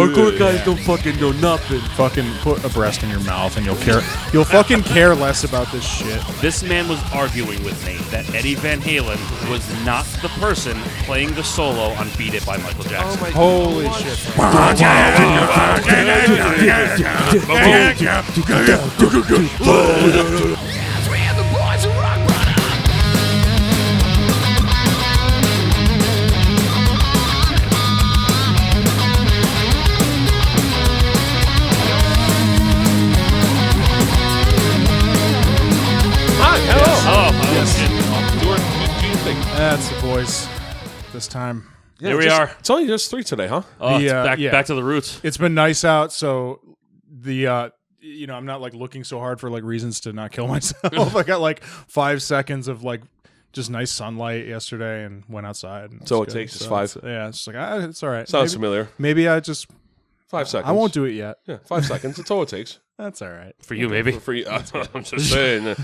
Hardcore guys don't fucking know nothing. Fucking put a breast in your mouth and you'll care. You'll fucking care less about this shit. This man was arguing with me that Eddie Van Halen was not the person playing the solo on Beat It by Michael Jackson. Holy shit. That's the voice this time. Yeah, Here we are. It's only just 3 today, huh? Oh, it's yeah. back to the roots. It's been nice out, so the I'm not like looking so hard for like reasons to not kill myself. I got like 5 seconds of like just nice sunlight yesterday and went outside. And So it's it good. takes us 5. It's like it's all right. Sounds familiar. Maybe I just 5 seconds. I won't do it yet. Yeah, 5 seconds. That's all it takes. That's all right. For you, maybe. For you. I'm just saying.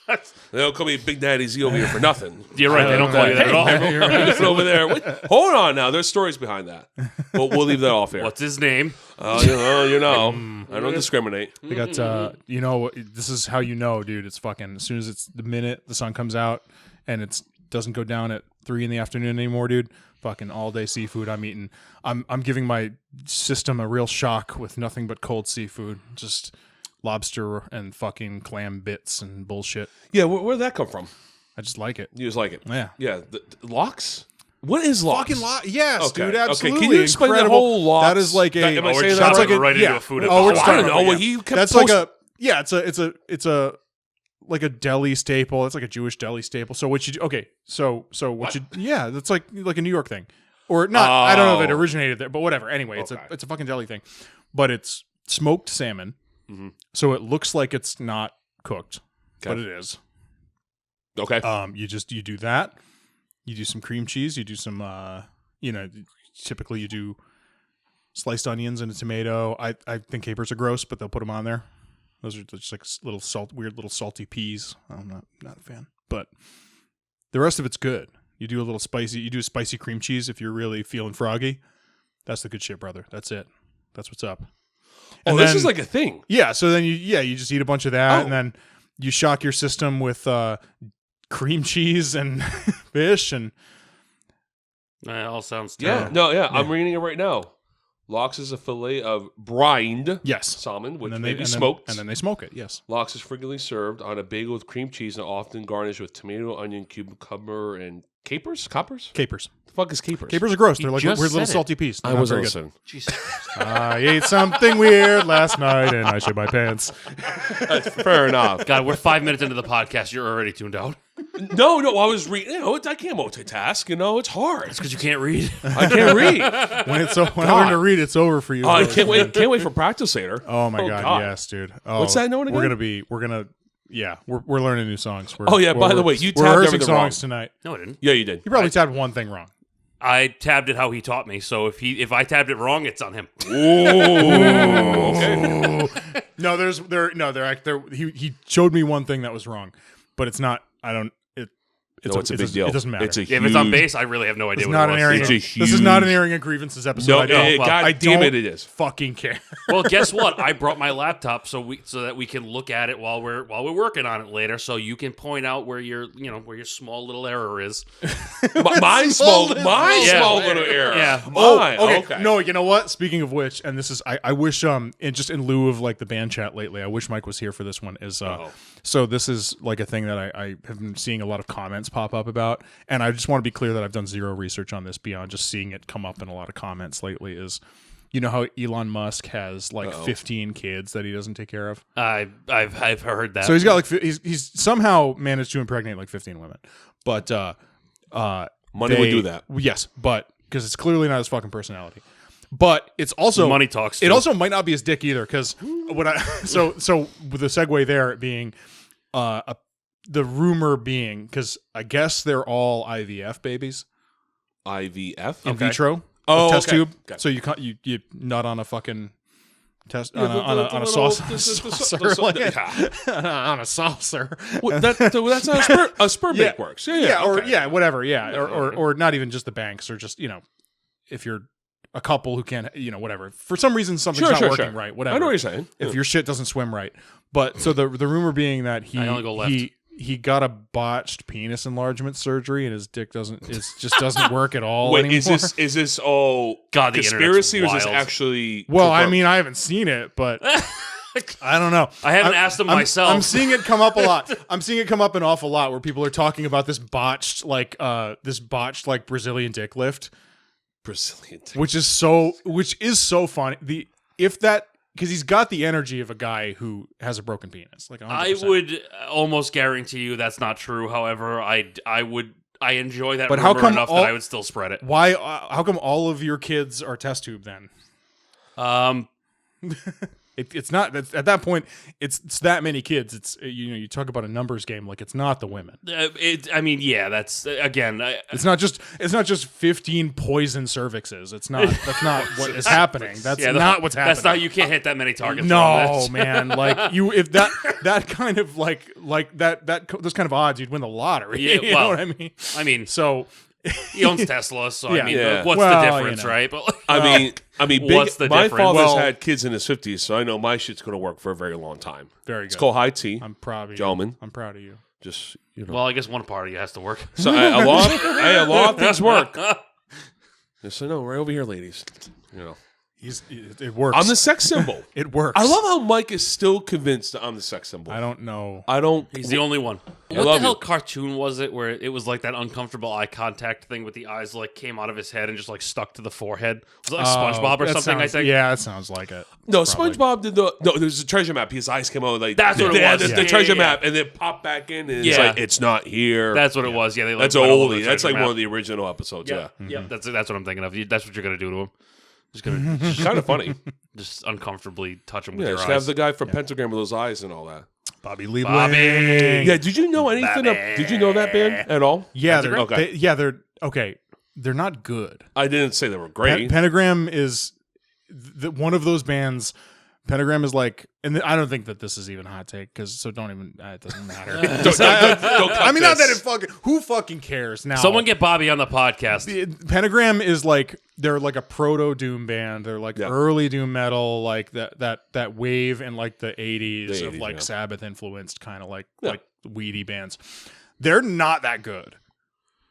They don't call me Big Daddy Z over here for nothing. You're right. They don't call you that at all. Listen over there. Wait, hold on now. There's stories behind that. But we'll leave that off here. What's his name? You know. I don't discriminate. They got this is how you know, dude. It's fucking as soon as it's the minute the sun comes out and it doesn't go down at 3 p.m. anymore, dude. Fucking all day seafood I'm eating. I'm giving my system a real shock with nothing but cold seafood. Just lobster and fucking clam bits and bullshit. Yeah, where'd that come from? I just like it. You just like it. Yeah. Yeah. Lox? What is lox? Fucking yes, Okay. dude, absolutely. Okay, can you explain the Incredible. whole lox? That is like a. Am I we're saying just that jumping like a, right into a food. Oh, we're just I don't talking know. about- He kept That's posting- it's a like a deli staple. It's like a Jewish deli staple. So what you do? Okay, so what you? Yeah, that's like a New York thing, or not. I don't know if it originated there, but whatever. Anyway, it's a fucking deli thing, but it's smoked salmon. Mm-hmm. So it looks like it's not cooked, but it is. Okay. You do that. You do some cream cheese. You do some typically you do sliced onions and a tomato. I think capers are gross, but they'll put them on there. Those are just like weird little salty peas. I'm not a fan, but the rest of it's good. You do a little spicy. You do a spicy cream cheese if you're really feeling froggy. That's the good shit, brother. That's it. That's what's up. And this then- is like a thing. Yeah. So then you just eat a bunch of that, and then you shock your system with cream cheese and fish and. It all sounds Yeah. terrible. No, yeah. I'm reading it right now. Lox is a fillet of brined salmon, which may be smoked. And then they smoke it, yes. Lox is frequently served on a bagel with cream cheese and often garnished with tomato, onion, cucumber, and capers? Coppers? Capers. The fuck is capers? Capers are gross. They're like just weird little said it. salty peas. They're I not wasn't very listening. Jesus. I ate something weird last night and I shit my pants. Fair enough. God, we're 5 minutes into the podcast. You're already tuned out. No, I was reading. I can't multitask. It's hard. It's because you can't read. I can't read. When I learn to read, it's over for you. Oh, I can't wait. Can't wait for practice later. Oh my god, yes, dude. Oh, What's that note again? We're learning new songs. By the way, you we're tabbed rehearsing everything songs wrong. tonight. No, I didn't. Yeah, you did. You probably tabbed one thing wrong. I tabbed it how he taught me. So if I tabbed it wrong, it's on him. No, he showed me one thing that was wrong, but it's not. I don't. It's a big deal. It doesn't matter. It's a If it's on base, I really have no idea It's what not it an was. airing. It's a This is not an huge- airing of grievances episode. No, I don't. God I damn don't it is. fucking care. Well, guess what? I brought my laptop so that we can look at it while we're working on it later, so you can point out where your small little error is. my small little error. Yeah. Mine. Okay. No, you know what? Speaking of which, and this is, I wish, just in lieu of like the band chat lately, I wish Mike was here for this one. So this is like a thing that I have been seeing a lot of comments pop up about, and I just want to be clear that I've done zero research on this beyond just seeing it come up in a lot of comments lately. Is how Elon Musk has like 15 kids that he doesn't take care of. I've heard that. So he's got like he's somehow managed to impregnate like 15 women, but Money would do that. Yes, but because it's clearly not his fucking personality. But it's also money talks. It also might not be his dick either, because what so with the segue there being, the rumor being, because I guess they're all IVF babies, IVF in vitro, test tube. So you nut on a fucking test on a saucer, on a saucer. That's how a sperm bank works. Whatever, or not even just the banks, or just if you're a couple who can't, whatever. For some reason, something's Sure, not working sure. right. Whatever. I know what you're saying. If your shit doesn't swim right. But so the rumor being that I only go left. he got a botched penis enlargement surgery and his dick just doesn't work at all Wait, anymore. is this all God, the conspiracy or internet's is this wild. actually Well, I confirmed? mean, I haven't seen it, but I don't know. I haven't asked him myself. I'm seeing it come up a lot. I'm seeing it come up an awful lot where people are talking about this botched Brazilian dick lift, Brazilian dick. which is so funny. Because he's got the energy of a guy who has a broken penis. Like 100%. I would almost guarantee you that's not true. However, I enjoy that But rumor how come enough all- that I would still spread it. Why? How come all of your kids are test tube then? It's not at that point. It's that many kids. It's you talk about a numbers game. Like it's not the women. That's again. It's not just 15 poison cervixes. That's not what is happening. That's not what's happening. That's not. You can't hit that many targets. No, man. Like if that kind of like that those kind of odds, you'd win the lottery. Yeah, you know what I mean? I mean, So he owns Tesla, so Yeah. I mean, Yeah. what's Well, the difference, right? But I mean, what's the my difference? father's Well- had kids in his 50s, so I know my shit's going to work for a very long time. very It's good. called high tea. I'm proud of you, Gentlemen. I'm proud of you. Just well, I guess one part of you has to work. so a lot of things work. Just so no, right over here, ladies. It works. I'm the sex symbol. It works. I love how Mike is still convinced that I'm the sex symbol. I don't know. I don't. He's the only one. I What the love hell you. cartoon was it where it was like that uncomfortable eye contact thing with the eyes like came out of his head and just like stuck to the forehead? Was it like SpongeBob or That something? sounds- I think. Yeah, that sounds like it. No, Probably. SpongeBob did the. No, there's a treasure map. His eyes came out like That's what it yeah, was. The, Yeah, the yeah, treasure yeah. map, and then pop back in, and it's Yeah. like it's not here. That's what it was. Yeah, they like, That's went over the oldie. That's treasure like map. one of the original episodes. Yeah, Yep. That's what I'm thinking of. That's what you're gonna do to him. Just gonna kind of funny. just uncomfortably touch him with Yeah, your just eyes. have the guy from Pentagram with those eyes and all that. Bobby Lee. Bobby. Yeah, did you know anything? Did you know that band at all? Yeah, Pentagram? they're okay. They're not good. I didn't say they were great. Pentagram is one of those bands. Pentagram is like, and I don't think that this is even a hot take don't even. It doesn't matter. Don't I mean, not that this. it who fucking cares now? Someone get Bobby on the podcast. Pentagram is like they're like a proto doom band. They're like Yeah. early doom metal, like that wave in like the 80s of 80s, like yeah. Sabbath influenced kind of like Yeah. like weedy bands. They're not that good.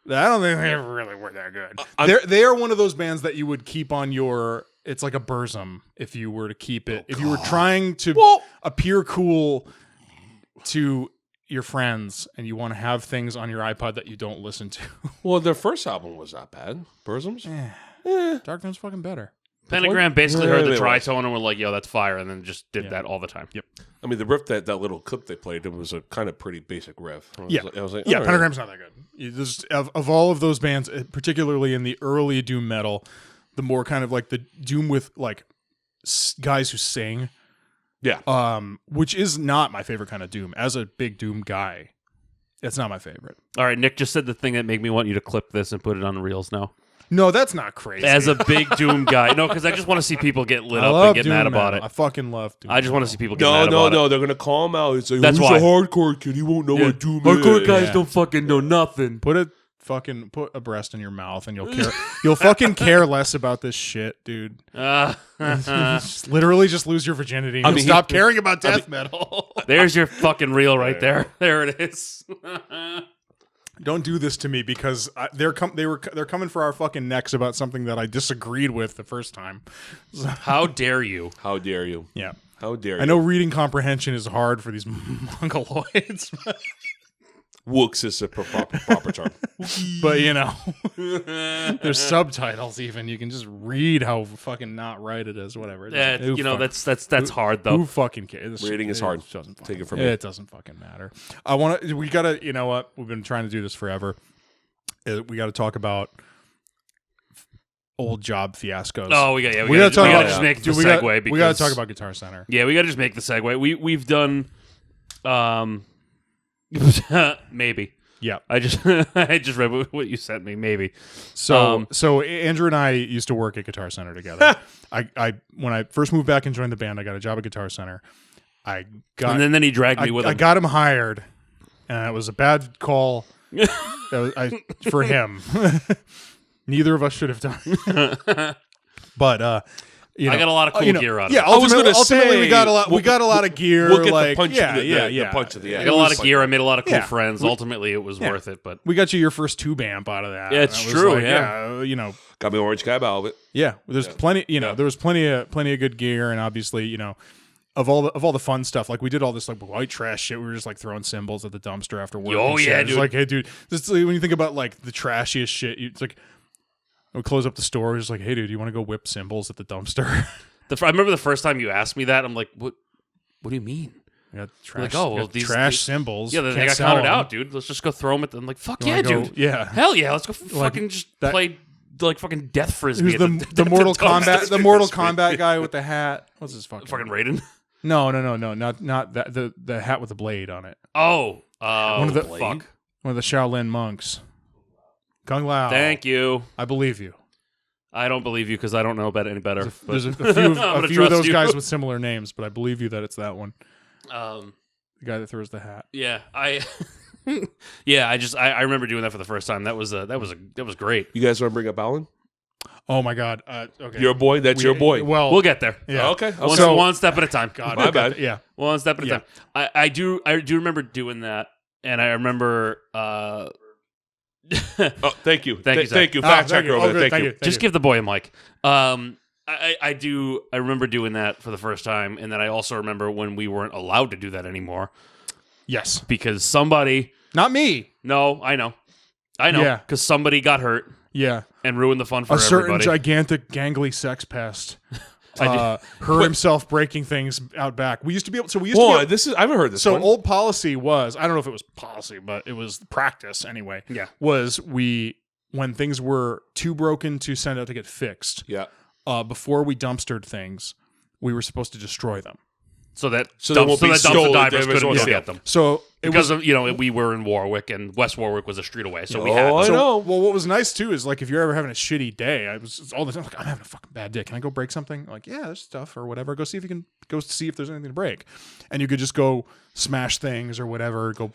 I don't think they really were that good. They are one of those bands that you would keep on your. It's like a Burzum if you were to keep it. If you were trying to appear cool to your friends and you want to have things on your iPod that you don't listen to. Well, their first album was not bad. Burzum's. Darkman's fucking better. Pentagram basically Yeah, heard the they dry was. tone and were like, "Yo, that's fire," and then just did that all the time. Yep. I mean, the riff that little clip they played, it was a kind of pretty basic riff. I was like, Yeah, all right. Pentagram's not that good. Of all of those bands, particularly in the early doom metal, the more kind of like the doom with like guys who sing, Yeah, which is not my favorite kind of doom. As a big doom guy, it's not my favorite. All right, Nick just said the thing that made me want you to clip this and put it on Reels now. No, that's not crazy. As a big Doom guy, no, because I just want to see people get lit I up love and get doom mad about metal. I it. fucking love doom. I just want to see people get no, mad no, about no. it. They're gonna call him out. It's like, That's he's why. a hardcore kid. He won't know what doom is. Hardcore guys Yeah. don't fucking know nothing. Put a breast in your mouth and you'll care. You'll fucking care less about this shit, dude. Just literally just lose your virginity. And I you'll mean, stop caring about death metal. There's your fucking reel right there. There it is. Don't do this to me because they're coming for our fucking necks about something that I disagreed with the first time. So, How dare you? How dare you? yeah, How dare you? I know reading comprehension is hard for these mongoloids, Wooks is a proper term. but you know, there's subtitles. Even you can just read how fucking not right it is. Whatever. Who You know, fuck- that's hard Who though. fucking cares? Reading is hard. Doesn't Take fucking- it from me. It doesn't fucking matter. We gotta. You know what? We've been trying to do this forever. We got to talk about old job fiascos. Oh, we gotta gotta talk about just make the Dude, segue. we gotta talk about Guitar Center. Yeah, we gotta just make the segue. We've done, maybe. Yeah. I just read what you sent me. Maybe. So Andrew and I used to work at Guitar Center together. I when I first moved back and joined the band, I got a job at Guitar Center. I got And then he dragged me with him. I got him hired, and it was a bad call for him. Neither of us should have done. But you know, I got a lot of cool gear out of yeah, it. I was gonna ultimately, say, we got a lot of gear. We'll get like, the punch. yeah, The punch of the I end. got a lot of gear. I made a lot of cool Yeah. friends. Ultimately, it was worth it. But We got you your first tube amp out of that. Yeah, it's And it was true, like, yeah. you know, Got me orange cab out of it. yeah. There's plenty. You know, there was plenty of good gear, and obviously, you know, of all the fun stuff. Like we did all this like white trash shit. We were just like throwing cymbals at the dumpster after work. Oh, and shit. yeah, It's dude. like, hey, dude, this when you think about like the trashiest shit, it's like we close up the store. It's like, hey, dude, you want to go whip cymbals at the dumpster? I remember the first time you asked me that. I'm like, what? What do you mean? We got trash, Like, oh, we well, got these- trash these- cymbals. Yeah, they Can't got sell counted them. out, dude. Let's just go throw them at them. Like, fuck You yeah, wanna go- dude. Yeah. Hell yeah, let's go fucking just that- play like fucking death frisbee. Who's at the at Mortal dumpster. Kombat the Mortal Kombat guy with the hat? What's his fucking Fucking Raiden. No, not that the hat with the blade on it. Oh, One of the- fuck. One of the Shaolin monks. Kung Lao. Thank you. I believe you. I don't believe you because I don't know about any better. There's but- a few I'm of gonna those trust you. guys with similar names, but I believe you that it's that one. The guy that throws the hat. Yeah, I remember doing that for the first time. That was great. You guys want to bring up Alan? Oh my god. Okay. Your boy. That's your boy. Well, We'll get there. yeah. Okay. One step at a time. God, My bad. Yeah. One step at a Yeah. time. I do remember doing that, and I remember Oh, thank you. Thank you, Zach. Thank you. Ah, Fact thank checker you. over Oh, there. good. Thank you. just give the boy a mic. I remember doing that for the first time, and then I also remember when we weren't allowed to do that anymore Yes. because somebody. Not me. No, I know, Yeah. because somebody got hurt Yeah. and ruined the fun for A certain everybody. gigantic gangly sex pest. I Hurt himself breaking things out back. We used to be able to Hold on. This is. I haven't heard this. So one. old policy was, I don't know if it was policy, but it was practice anyway. Yeah. Was when things were too broken to send out to get fixed, Yeah. before we dumpstered things, we were supposed to destroy them. so that So they won't be dumpster stolen. divers There was couldn't no go sale. get them. So it Because was, of, we were in Warwick, and West Warwick was a street away, so we Oh, had I them. know. well, what was nice too is like if you're ever having a shitty day, I was all the time like, I'm having a fucking bad day. Can I go break something? Like, yeah, there's stuff or whatever. Go see if you can go see if there's anything to break, and you could just go smash things or whatever. Go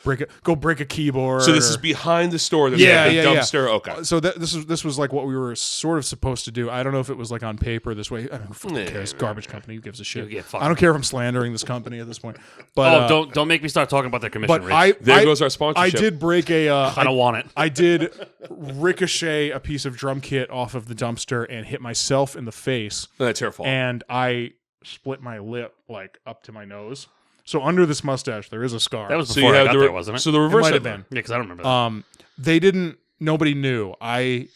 break a keyboard. So this or- is behind the store. There's Yeah, like a yeah, yeah. dumpster. Okay. So this was like what we were sort of supposed to do. I don't know if it was like on paper this way. I don't know. Who fucking cares? Garbage company. Who gives a shit? Yeah, fuck I don't care if I'm slandering this company at this point. But Don't make me start talking about their commission but rates. There goes our sponsorship. I did break a. I don't want it. I did ricochet a piece of drum kit off of the dumpster and hit myself in the face, That's your fault. and I split my lip like up to my nose. So under this mustache, there is a scar. That was so before you I have got the there, wasn't it? So the it reverse might have of been. Yeah, because I don't remember that. They didn't. Nobody knew. I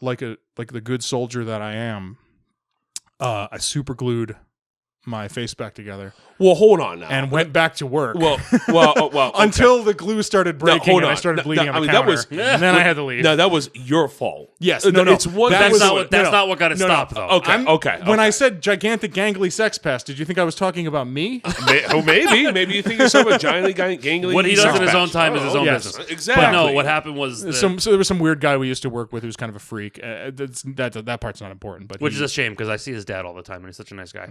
like the good soldier that I am. I super glued my face back together Well, hold on now. and went back to work. well, okay. Until the glue started breaking hold and I on. started No, bleeding no, on I the mean, that counter. was- and then I had to leave. No, that was your fault. Yes, no, It's one. that That's was- not what. That's no, not what got to no, no. stop, though. Okay. Okay. When I said gigantic gangly sex pest, did you think I was talking about me? Maybe you think yourself a giant gangly. What he does sex in his own patch. time is his own yes. business. Exactly. But no, what happened was, So there was some weird guy we used to work with who's kind of a freak. That part's not important, but which is a shame because I see his dad all the time and he's such a nice guy.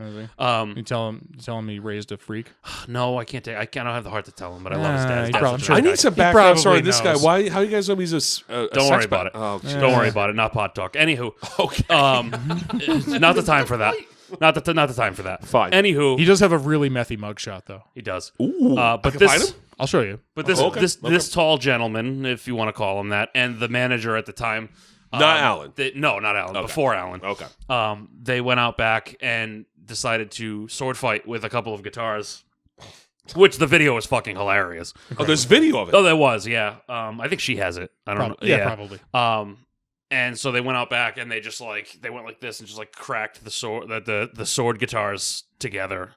you tell him he raised a freak. No, I can't. I don't have the heart to tell him, but I love his dad. His he dad's probably- such a I'm I nice need guy. some He background probably story on this guy. knows. Why? How you guys know he's a Don't worry about it. Oh, Don't worry about it. Not pot talk. Anywho, okay. not the time for that. Not the time for that. Fine. Anywho, He does have a really methy mugshot though. he does. Ooh, But I can find this, him? I'll show you. but this, Okay. this tall gentleman, if you want to call him that, and the manager at the time, Not Alan. no, not Alan. Before Alan. Okay. They went out back and decided to sword fight with a couple of guitars, which the video is fucking hilarious. Oh, there's video of it. Oh, there was, yeah. I think she has it. I don't know. Yeah, probably. And so they went out back and they went like this and just like cracked the sword the sword guitars together,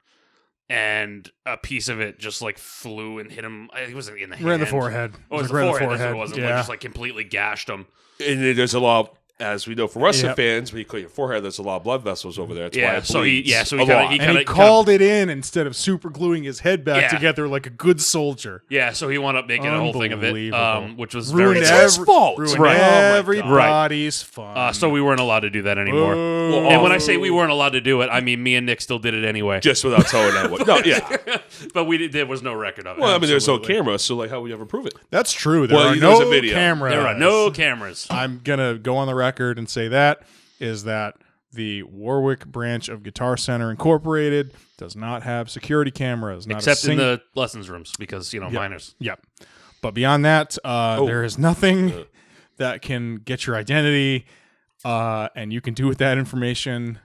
and a piece of it just like flew and hit him. I think it was in the hand. Right in the forehead. Oh, it was the right in forehead. That's what it was. It Yeah. just like completely gashed him. And then there's a lot, as we know from wrestling Yep. fans, when you cut your forehead, there's a lot of blood vessels over there. That's why Yeah, it so he bleeds kinda- a lot. and he called it in instead of super gluing his head back Yeah. together like a good soldier. Yeah, so he wound up making a whole thing of it, Unbelievable. which was Ruined very It's his fault. Ruined Right. everybody's fun. so we weren't allowed to do that anymore. Boo. And when I say we weren't allowed to do it, I mean me and Nick still did it anyway. Just without telling that one. No, yeah. But there was no record of it. Well, I mean, there's no Absolutely. camera, so like, how would you ever prove it? That's true. There Well, are there's no a video. cameras. There are no cameras. I'm gonna go on the record and say that is that the Warwick branch of Guitar Center Incorporated does not have security cameras. Not Except in the lessons rooms because, minors. Yep. But beyond that, there is nothing that can get your identity, and you can do with that information,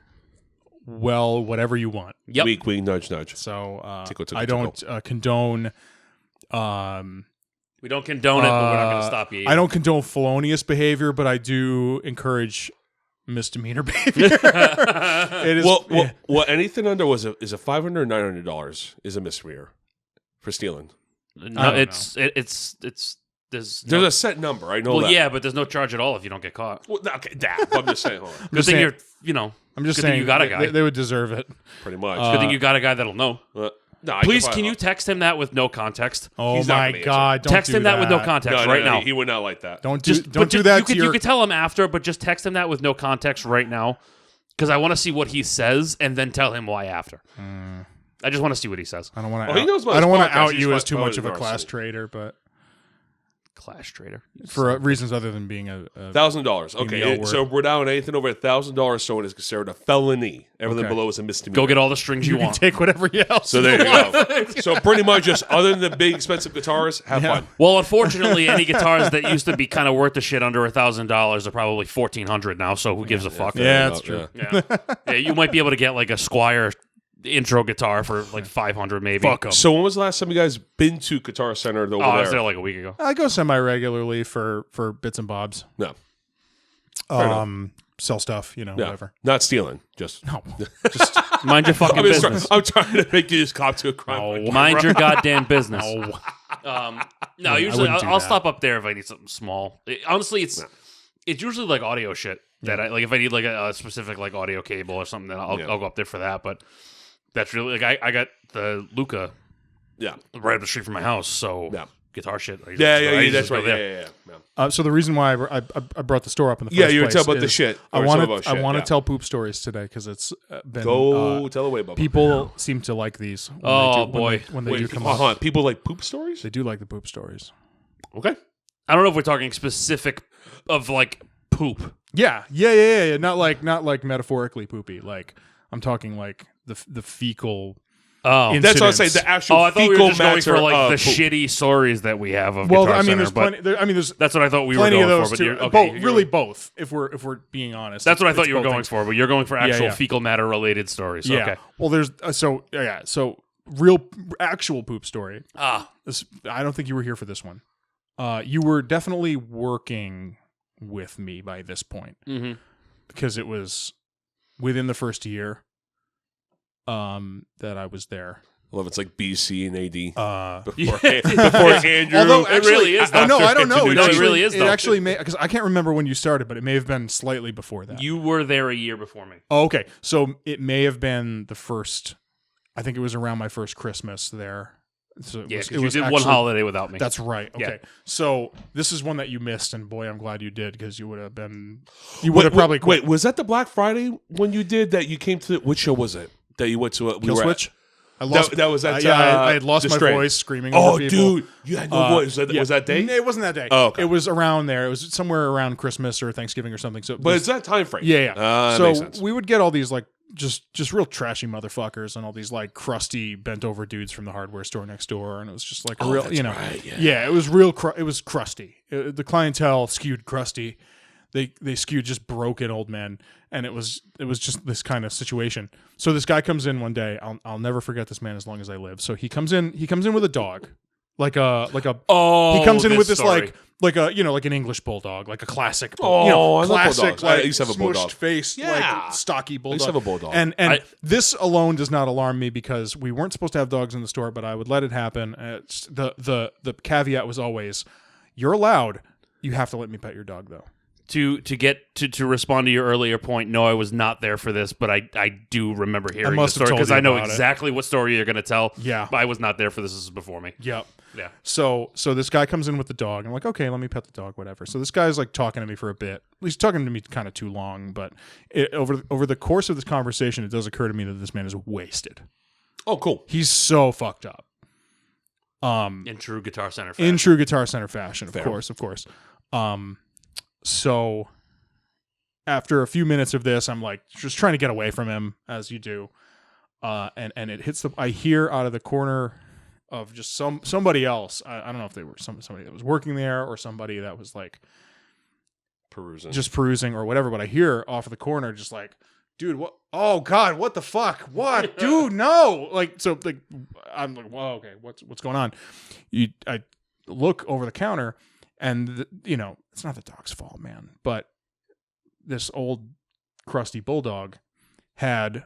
whatever you want. Yep. Weak, nudge, nudge. So Tickle, I don't condone... We don't condone it, but we're not going to stop you. I don't condone felonious behavior, but I do encourage misdemeanor behavior. It is well, anything under is a $500 or $900 is a misdemeanor for stealing. No, it's there's a set number. I know. Well, that. yeah, but there's no charge at all if you don't get caught. Well, okay, I'm just saying. Hold on. Good thing you're, I'm just good thing saying you got a guy. They would deserve it. Pretty much. Good thing you got a guy that'll know. No, Please, can you text him that with no context? Oh He's not my gonna God! Don't Text do him that with no context No, right now. He would not like that. Don't do But that. You could tell him after, but just text him that with no context right now, because I want to see what he says and then tell him why after. I just want to see what he says. I don't want to. He knows about I don't his want to podcast. out He's you as fucking too much of a narcissist. class traitor, but Clash trader. for reasons other than being a $1,000. Okay, Email so we're down anything over $1,000. So it is considered a felony. Everything Okay. below is a misdemeanor. Go get all the strings you you can want. take whatever else. So there you go. So pretty much just other than the big expensive guitars, have Yeah. fun. Well, unfortunately, any guitars that used to be kind of worth the shit under $1,000 are probably $1,400 now. So who gives a fuck? Yeah, that's true. Yeah. Yeah, you might be able to get like a Squire intro guitar for like $500 maybe. Fuck 'em. So when was the last time you guys been to Guitar Center over Oh, I was there? there like a week ago. I go semi-regularly for bits and bobs. No. Sell stuff, No. whatever. Not stealing. Just No, just Mind your fucking business. I'm trying to make you just cop to a crime. Mind your goddamn business. no. No, usually wouldn't do I'll that. stop up there if I need something small. Honestly, it's usually like audio shit that I like. If I need like a specific like audio cable or something, then I'll go up there for that. But that's really like I got the Luca Yeah. right up the street from my house, so Yeah. guitar shit. I Yeah, usually that's go right. there. Yeah. So the reason why I brought the store up in the first Yeah, place you were talking about the is shit. I Or want talking about to shit, yeah. tell poop stories today because it's been Go tell away, Bubba. people seem to like these. When Oh, they do, boy. when they do come hold up, on. People like poop stories? they do like the poop stories. Okay. I don't know if we're talking specific of like poop. Yeah. Not like metaphorically poopy. Like I'm talking like the fecal. Oh, That's what I'm saying. Incidents. The actual I thought we fecal were just going matter for like the of poop. shitty stories that we have of Well, Guitar I mean, Center, there's but plenty. There's that's what I thought we were plenty going of those for. But too. you're, okay, both, you're really going- both. If we're being honest, That's what I thought it's you were both going things. for. But you're going for actual yeah. fecal matter related stories. Yeah. Okay. Well, there's so real actual poop story. Ah, I don't think you were here for this one. You were definitely working with me by this point because it was within the first year that I was there. I love it's like BC and AD. Yeah. Before Andrew. Although it really is, I though. don't know. No, it really is, It though. actually may because I can't remember when you started, but it may have been slightly before that. you were there a year before me. Oh, okay. So it may have been the first. I think it was around my first Christmas there. So Yeah, it because you was did one actually- holiday without me. That's right. Yeah. Okay. So this is one that you missed, and boy, I'm glad you did because you would have been. You would have probably quit. Wait, was that the Black Friday when you did that? You came to which show was it that you went to? Kill were at? switch. I lost. That was at. I had lost the my Stray. voice screaming. Oh, over people. dude, you had no voice. Was that day? It wasn't that day. Oh, okay. It was around there. It was somewhere around Christmas or Thanksgiving or something. So, But it's that time frame. yeah. That So makes sense. we would get all these like just real trashy motherfuckers and all these like crusty bent over dudes from the hardware store next door, and it was just like a real, that's right, yeah. It was real. It was crusty. The clientele skewed crusty. They skewed just broken old men, and it was just this kind of situation. So this guy comes in one day. I'll never forget this man as long as I live. So he comes in with a dog, like a. Oh, He comes in with this story. like an English bulldog, like a classic, Oh, I love classic, bulldogs. I like used to have a bulldog. smushed face, Yeah. like stocky bulldog. I used to have a bulldog. And I- this alone does not alarm me because we weren't supposed to have dogs in the store, but I would let it happen. It's the caveat was always, you're allowed. You have to let me pet your dog though. To get to respond to your earlier point, no, I was not there for this, but I do remember hearing the must have story told because you I know about it. exactly what story you're going to tell. Yeah. But I was not there for this. This is before me. Yep. Yeah. So this guy comes in with the dog. I'm like, okay, let me pet the dog, whatever. So this guy's like talking to me for a bit. He's talking to me kind of too long, but over the course of this conversation, it does occur to me that this man is wasted. Oh, cool. He's so fucked up. In true Guitar Center fashion. In true Guitar Center fashion, of Fair. course. So after a few minutes of this, I'm like just trying to get away from him, as you do. And it hits I hear out of the corner of just somebody else. I don't know if they were somebody that was working there or somebody that was like perusing or whatever. But I hear off of the corner just like, dude, what? Oh God, what the fuck? What, dude? No, like so. Like I'm like, whoa, okay, what's going on? I look over the counter, and it's not the dog's fault, man, but this old crusty bulldog had.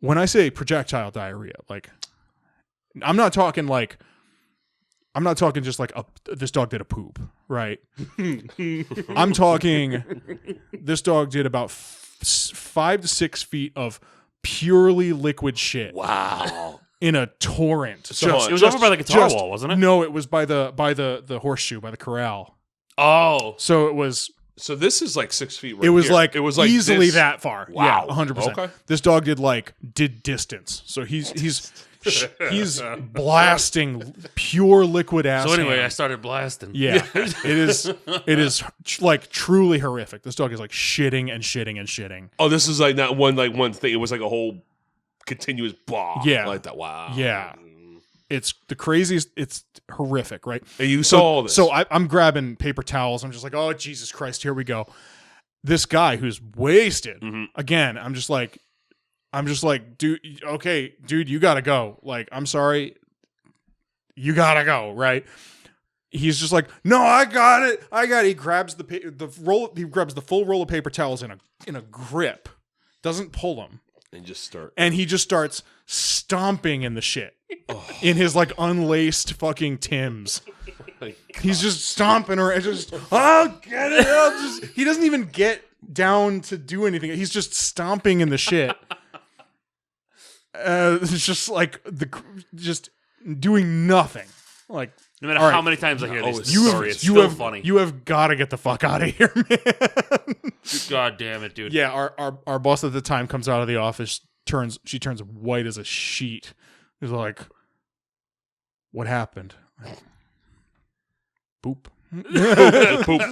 When I say projectile diarrhea, like I'm not talking just like this dog did a poop, right? I'm talking this dog did about 5 to 6 feet of purely liquid shit. Wow. In a torrent. It was over by the guitar wall, wasn't it? No, it was by the horseshoe, by the corral. Oh. So it was. So this is like 6 feet. Right it was here. like it was like easily this. that far. Wow. Yeah, 100%. Okay. This dog did distance. So he's blasting pure liquid ass. So anyway, ham. I started blasting. Yeah, it is like truly horrific. This dog is like shitting and shitting and shitting. Oh, this is like not one thing. It was like a whole continuous blah. Yeah. Like that. Wow. Yeah. It's the craziest. It's horrific, right? And you saw all this. So I'm grabbing paper towels. I'm just like, oh, Jesus Christ, here we go. This guy who's wasted. Mm-hmm. Again, I'm just like, dude, okay, dude, you gotta go. Like, I'm sorry. You gotta go, right? He's just like, no, I got it. He grabs the roll. He grabs the full roll of paper towels in a grip. Doesn't pull them. And he just starts stomping in the shit. In his like unlaced fucking Timbs. He's just stomping around. I'll get it. He doesn't even get down to do anything. He's just stomping in the shit. It's just like just doing nothing. Like no matter how many times I hear this story, it's still funny. You have got to get the fuck out of here, man. God damn it, dude. Yeah, our boss at the time comes out of the office. She turns white as a sheet. He's like, "What happened?" Poop. Poop.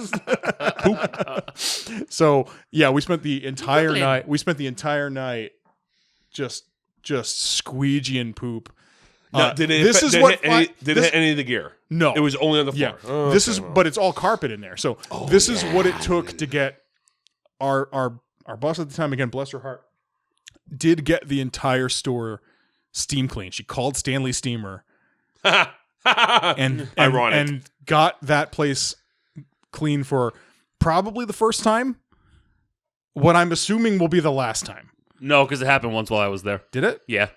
So yeah, we spent the entire night just squeegeeing poop. Did it hit any of the gear? No, it was only on the floor. Yeah, Oh, but it's all carpet in there. So this is what it took to get our boss at the time, again, bless her heart, did get the entire store steam clean. She called Stanley Steamer and got that place clean for probably the first time. What I'm assuming will be the last time. No, because it happened once while I was there. Did it? Yeah.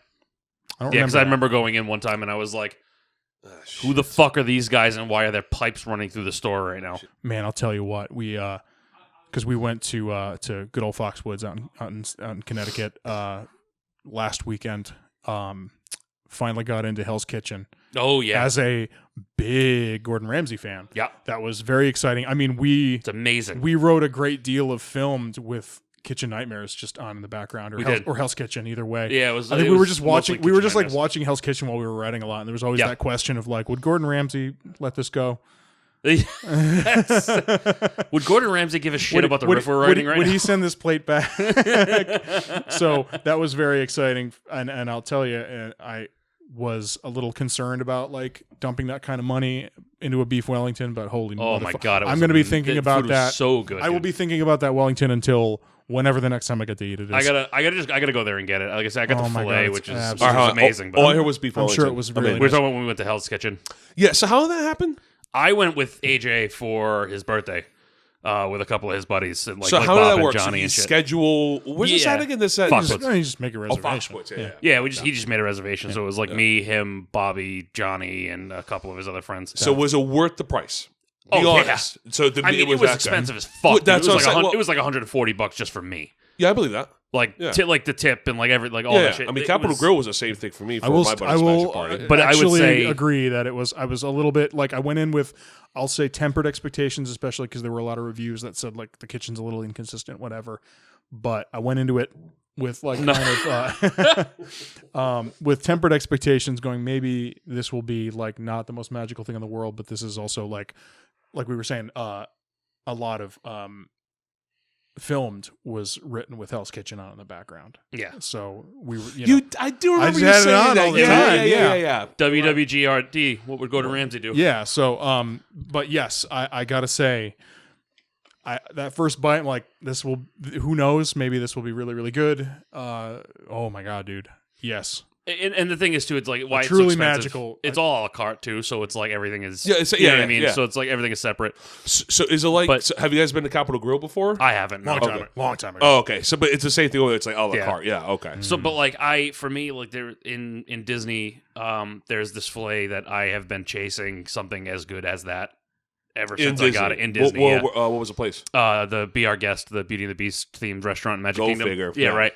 I don't because I remember going in one time and I was like, who the fuck are these guys and why are there pipes running through the store right now? Man, I'll tell you what, because we went to good old Foxwoods out in Connecticut last weekend. Finally got into Hell's Kitchen. Oh yeah, as a big Gordon Ramsay fan. Yeah, that was very exciting. I mean, it's amazing. We wrote a great deal of filmed with Kitchen Nightmares just on in the background, or Hell's Kitchen, either way. Yeah, it was. I think we were just watching. We were just like watching Hell's Kitchen while we were writing a lot, and there was always that question of like, would Gordon Ramsay let this go? Would Gordon Ramsay give a shit about the riff we're writing right now? Would he send this plate back? So that was very exciting, and I'll tell you, I was a little concerned about like dumping that kind of money into a beef Wellington, but holy my god, I'm going to be thinking about that. So good, I will be thinking about that Wellington until whenever the next time I get to eat it is. I gotta go there and get it. Like I said, I got the filet, which is amazing. All I heard was beef Wellington. I'm sure it was really nice. We were talking about when we went to Hell's Kitchen. Yeah, so how did that happen? I went with AJ for his birthday. With a couple of his buddies, and so like how Bob did that and work? Johnny so and shit. Schedule. Where's this at again? This at you just make a reservation. Yeah, he just made a reservation, so it was like me, him, Bobby, Johnny, and a couple of his other friends. So was it worth the price? Be Oh honest. yeah. So it was expensive as fuck. It was like $140 just for me. Yeah, I believe that. Like the tip and like all that shit. I mean, Capital Grill was the same thing for me for my buddy's bachelor party. But I would say agree that I was a little bit like I went in with, I'll say, tempered expectations, especially because there were a lot of reviews that said like the kitchen's a little inconsistent, whatever. But I went into it with like kind of with tempered expectations, going maybe this will be like not the most magical thing in the world, but this is also like we were saying a lot of filmed was written with Hell's Kitchen on in the background. Yeah. So we were, you know, I do remember just you had it saying on that. all the Yeah, time, yeah. WWGRD. What would Gordon Ramsay do? yeah. So, but yes, I gotta say, that first bite, I'm like, this will, who knows? Maybe this will be really, really good. Oh my God, dude. Yes. And the thing is too, it's like why it's truly so expensive. magical. It's all a la carte too, so it's like everything is. Yeah, it's- you know yeah, what I mean. yeah. So it's like everything is separate. So is it like? But- so have you guys been to Capitol Grill before? I haven't. No. Long time ago. Oh, okay. So, but it's the same thing. Where it's like a la Yeah. carte. Yeah. Okay. So, but like for me, like there in Disney, there's this fillet that I have been chasing something as good as that ever since I got it in Disney. What was the place? The Be Our Guest, the Beauty and the Beast themed restaurant in Magic Go Kingdom. figure. Yeah, Yeah. right.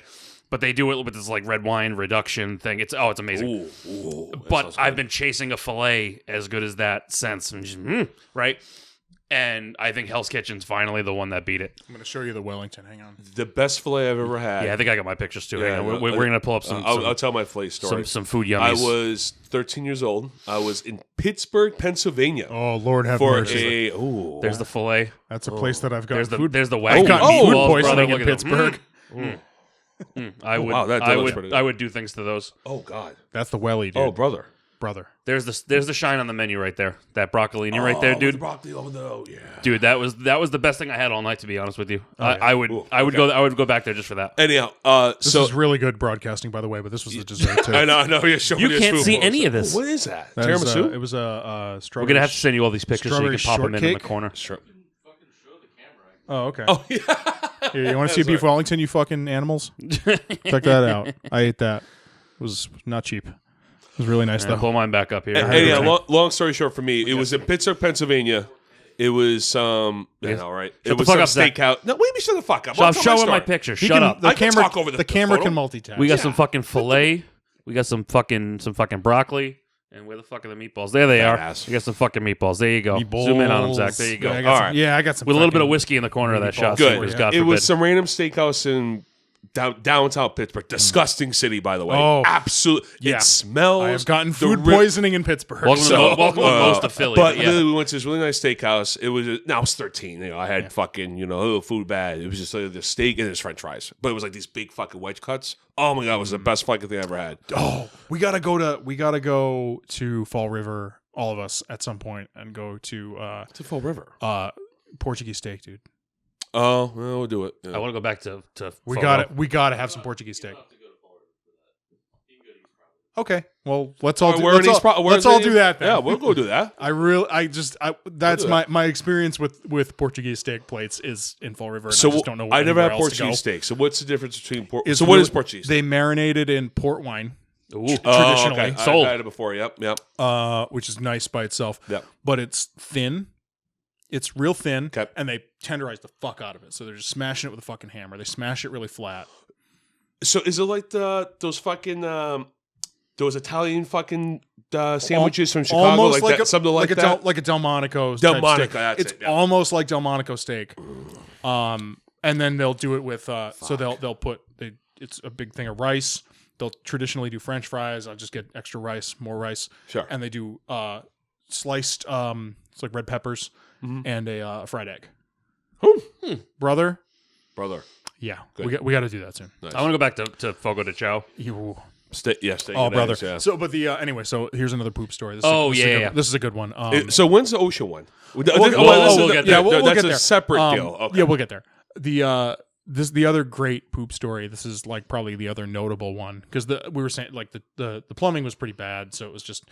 But they do it with this like red wine reduction thing. It's amazing. That But sounds I've good. been chasing a fillet as good as that since, and just, right? And I think Hell's Kitchen's finally the one that beat it. I'm gonna show you the Wellington. Hang on. the best fillet I've ever had. Yeah, I think I got my pictures too. Yeah, Hang on. no, We're gonna pull up some I'll tell my fillet story. some food I yummies. was 13 years old. I was in Pittsburgh, Pennsylvania, Oh Lord, have for mercy. There's the fillet. That's a place that I've got There's the food. there's the I've wacky gotten Oh, food meatballs, poisoning brother. in Look at them. Pittsburgh. I would wow, that I looks would pretty good. I would do things to those. Oh God. That's the welly, dude. Oh brother. brother. There's the shine on the menu right there. That broccolini right there, with dude. the broccoli over the yeah. Dude, that was the best thing I had all night. To be honest with you, yeah. I would Ooh, I would okay. go back there just for that. Anyhow, This so is really good broadcasting, by the way, but this was the dessert too. I know. Yeah, show You me this can't food. see any of this. What is that? That is, Tiramisu. it was a We're strawberry. gonna have to send you all these pictures so you can strawberry pop them in the shortcake? corner. Sure. Oh, okay. Oh yeah. Here, you want to see beef Wellington? You fucking animals. Check that out. I ate that. It was not cheap. It was really nice Yeah, though. pull mine back up here. Anyhow, long story short for me, it was in Pittsburgh, Pennsylvania. It was all right. It the was fuck some up, Zach. steakhouse. No, wait, shut the fuck up. So I'm I'll tell showing my story. picture. He Shut can- up. The I can camera, talk over the camera photo. can multitask. We got some fucking filet. We got some fucking broccoli. And where the fuck are the meatballs? There they Badass. are. We got some fucking meatballs. There you go. Zoom in on them, Zach. There you go. Yeah, I All got some, right. yeah, I got some. With a little bit of fucking- whiskey in the corner of that shot. Good. so Good. God It forbid. was some random steakhouse in downtown Pittsburgh. Disgusting city, by the way. Oh. Absolutely. Yeah. It smells. I have gotten the food ri- poisoning in Pittsburgh. Welcome to most of Philly. But But yeah. literally, we went to this really nice steakhouse. It was now I was 13. I had fucking food bad. It was just like the steak and there's French fries. But it was like these big fucking wedge cuts. Oh my god, it was the best fucking thing I ever had. Oh, we gotta go to Fall River, all of us at some point, and go to It's a Fall River. Portuguese steak, dude. Oh, well, we'll do it. Yeah. I want to go back to We Fogo. gotta have some Portuguese steak. Okay, well let's all Alright, do, where are let's these all, pro- where's let's all the- do that then. Yeah, we'll go do that. That's do my experience with Portuguese steak plates is in Fall River. And So I just don't know. I never anywhere had else to go. Portuguese steak. So what's the difference between It's So what really- is Portuguese? They marinated in port wine, Ooh. traditionally. Okay. Sold. I've had it before. Yep. which is nice by itself. Yep. But it's thin. It's real thin, Okay. and they tenderize the fuck out of it. So they're just smashing it with a fucking hammer. They smash it really flat. So is it like those fucking those Italian fucking sandwiches from Chicago, Almost like that, something like that? like a Delmonico. Delmonico, steak. that's It's it, yeah. almost like Delmonico steak. And then they'll do it with so they'll put it's a big thing of rice. They'll traditionally do French fries. I'll just get extra rice, more rice, Sure. and they do sliced it's like red peppers Mhm. and a fried egg. Hmm. Brother, Brother. yeah, Good. we got to do that soon. Nice. I want to go back to Fogo de Chao. You. Steak Oh, and brother. eggs, yeah. So, but the anyway. So here's another poop story. This Oh, is a, this is a yeah, good- yeah. This is a good one. So when's the ocean one? we'll get there. Yeah, we'll that's get a there. separate deal. Okay. Yeah, we'll get there. The other great poop story. This is like probably the other notable one because we were saying like the plumbing was pretty bad, so it was just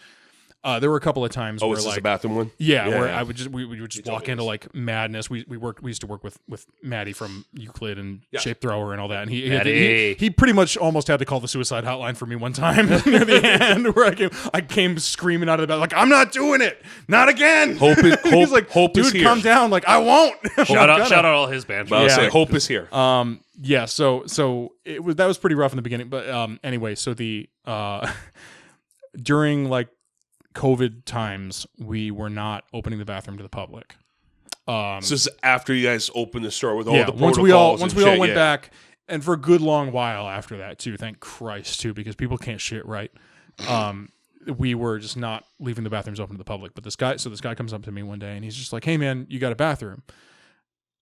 there were a couple of times Oh, where is this like a bathroom one? where yeah. I would just we would just walk into like madness. We used to work with Maddie from Euclid and Yeah. Shape Thrower and all that, and Maddie. he pretty much almost had to call the suicide hotline for me one time near the end where I came screaming out of the bed like I'm not doing it, not again. He's like, hope dude, is here. calm down. Like I won't. Shout out all his bands. Well, I'll Yeah. say hope is here. Yeah, so that was pretty rough in the beginning, but anyway, so the during like COVID times, we were not opening the bathroom to the public. So this is after you guys opened the store with all Yeah, the once protocols we and all shit, went yeah. back, and for a good long while after that too. Thank Christ too, because people can't shit right. We were just not leaving the bathrooms open to the public. But this guy comes up to me one day and he's just like, "Hey man, you got a bathroom?"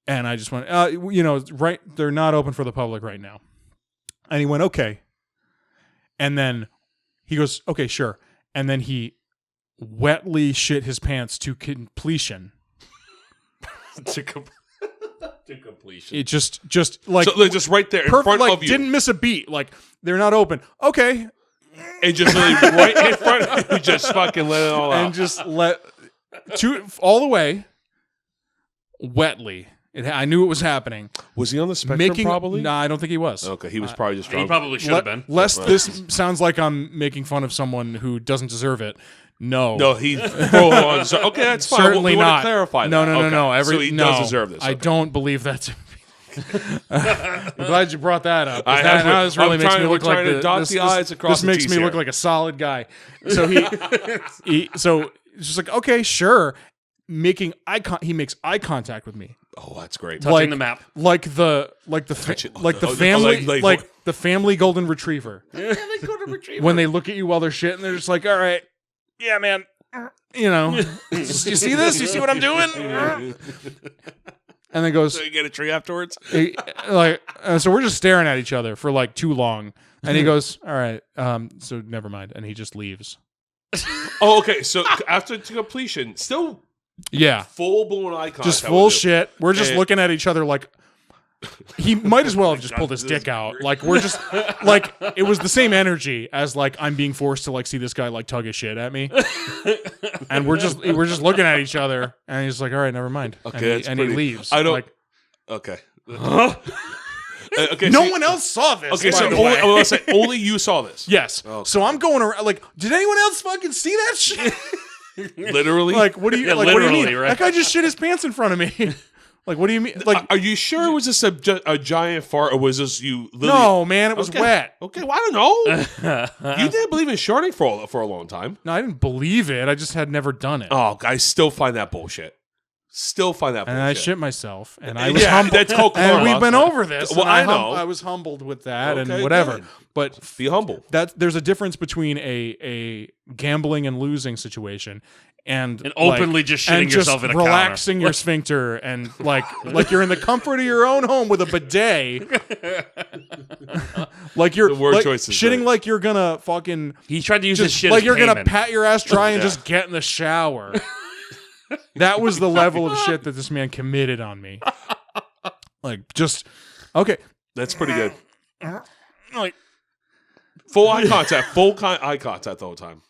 And I just went, right, they're not open for the public right now. And he went, okay. And then he goes, okay, sure. And then he wetly shit his pants to completion. to completion. It just like so like, just right there in perfect, front like of you, didn't miss a beat. Like they're not open. Okay, and just really right in front of you, just fucking let it all out. and just let all the way wetly. I knew it was happening. Was he on the spectrum? Probably. Nah, I don't think he was. Okay, he was probably just He drunk. probably should have been. Lest this sounds like I'm making fun of someone who doesn't deserve it. No, he. Okay, that's fine. certainly we not. Want to clarify no, that. no, Okay. no. So he does deserve this. I Okay. don't believe that. I'm glad you brought that up. 'Cause I that, have- now this really I'm makes trying- me look we're like trying to the, dot this, the this- I's and cross this the makes T's me here. look like a solid guy. So so it's just like, okay, sure. He makes eye contact with me. Oh, that's great. Touching the map. Like the family like- the family golden retriever. Yeah, they go to retrieve. When they look at you while they're shitting, they're just like, all right, yeah, man. You see this? You see what I'm doing? And then goes, So you get a tree afterwards. so we're just staring at each other for like too long. And he goes, all right, so never mind. And he just leaves. Oh, okay. So after to completion, still Yeah. full blown eye contact. Just full with you. shit. We're just And- looking at each other like he might as well have just pulled his This is dick out. great. Like we're just like it was the same energy as like I'm being forced to like see this guy like tug his shit at me. And we're just looking at each other and he's like, all right, never mind. Okay, and he leaves. I don't. Like, Okay. Okay. no so- one else saw this. Okay, by so the only, way. I will say only you saw this. Yes. Okay. So I'm going around like, did anyone else fucking see that shit? Literally. Like, what do you Yeah, like? What do you literally, mean? right? That guy just shit his pants in front of me. Like, what do you mean? Like, are you sure it was just a giant fart, or was this you? Literally... no, man, it was Okay. wet. Okay, well, I don't know. You didn't believe in shorting for a long time. No, I didn't believe it. I just had never done it. Oh, I still find that bullshit. Still find that And bullshit. I shit myself, and I was Yeah, humbled. that's called And karma. we've been over this. Well, and I know. I was humbled with that, Okay, and whatever. good. But Be humble. there's a difference between a gambling and losing situation and openly just shitting and yourself in a relaxing your sphincter and like you're in the comfort of your own home with a bidet. Like you're The word like, choice is shitting great. like you're gonna fucking He tried to use his just shit like as you're gonna payment. pat your ass dry and Yeah. just get in the shower. That was the level of shit that this man committed on me. Like just okay. That's pretty good. Like Full eye contact. Eye contact the whole time.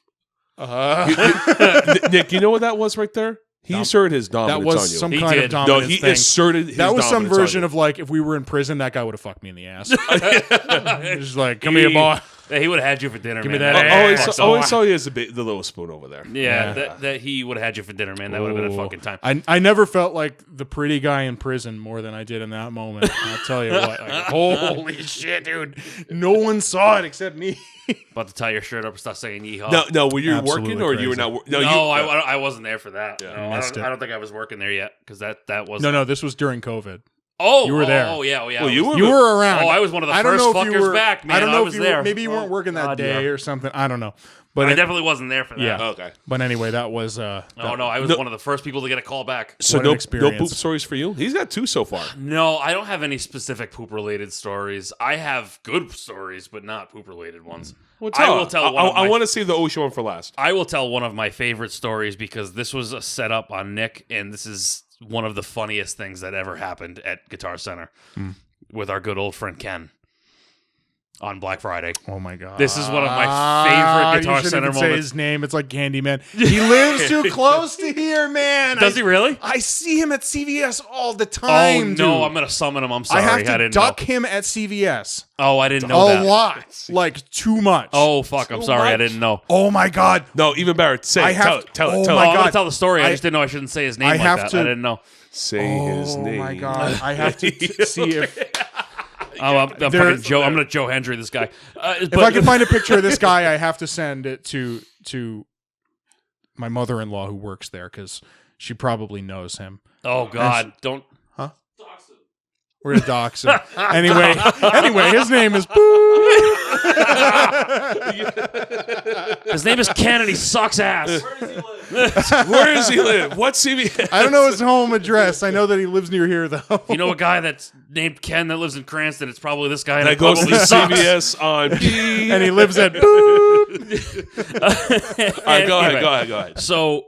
Nick, you know what that was right there? He asserted his dominance that was on you. some He kind did. of No, dominance he thing. asserted his That was some dominance on version you. of like if we were in prison, that guy would have fucked me in the ass. Just like, come here, boy. Yeah, he would have had you for dinner, Give me man. that That ass. would've I been always fucking saw you as the little spoon over there. Yeah, Yeah. that he would have had you for dinner, man. That would have been a Ooh. fucking time. I never felt like the pretty guy in prison more than I did in that moment. I'll tell you what. Like, holy shit, dude. No one saw it except me. About to tie your shirt up and start saying yeehaw. No, were you Absolutely working or you were crazy. not? No, You, I wasn't there for that. Yeah. No, Missed it. I don't think I was working there yet because that was No, this was during COVID. Oh, you were there. Oh yeah, Well, you were. You were around. Oh, I was one of the I don't first know if you fuckers were, back, man. I don't know was if you there. Were, maybe you weren't working that God, day yeah. or something. I don't know. But I definitely wasn't there for that. Yeah. Okay. But anyway, that was Oh no, I was No. one of the first people to get a call back. So What an no experience. poop stories for you. He's got 2 so far. No, I don't have any specific poop related stories. I have good stories, but not poop related ones. Well, I will tell one of I my- want to save the ocean one for last. I will tell one of my favorite stories because this was a setup on Nick, and this is one of the funniest things that ever happened at Guitar Center with our good old friend Ken on Black Friday. Oh my god! This is one of my favorite Guitar you shouldn't Center even say moments. his name. It's like Candyman. He lives too close to here, man. Does he really? I see him at CVS all the time. Oh no, dude. I'm gonna summon him. I'm sorry, I have to didn't duck know. him at CVS Oh, I didn't know a that. lot, like too much. Oh fuck, I'm Too sorry, I much. didn't know. Oh my god! No, even better. Say I it. have Tell to- it. oh Tell my it. I'm God. gonna tell the story. I I- just didn't know I shouldn't say his name I like have that. to- I didn't know. Say his Oh name. my god! I have to see if I'm There's- fucking Joe. I'm gonna Joe Hendry this guy. if I can find a picture of this guy. I have to send it to my mother-in-law who works there because she probably knows him. Oh God, don't. We're gonna dox him anyway. His name is Boo. His name is Ken, and he sucks ass. Where does he live? What CVS? I don't know his home address. I know that he lives near here, though. You know a guy that's named Ken that lives in Cranston? It's probably this guy. And That it goes to probably the sucks. CVS on B. And he lives at Boop. All right, go ahead. So,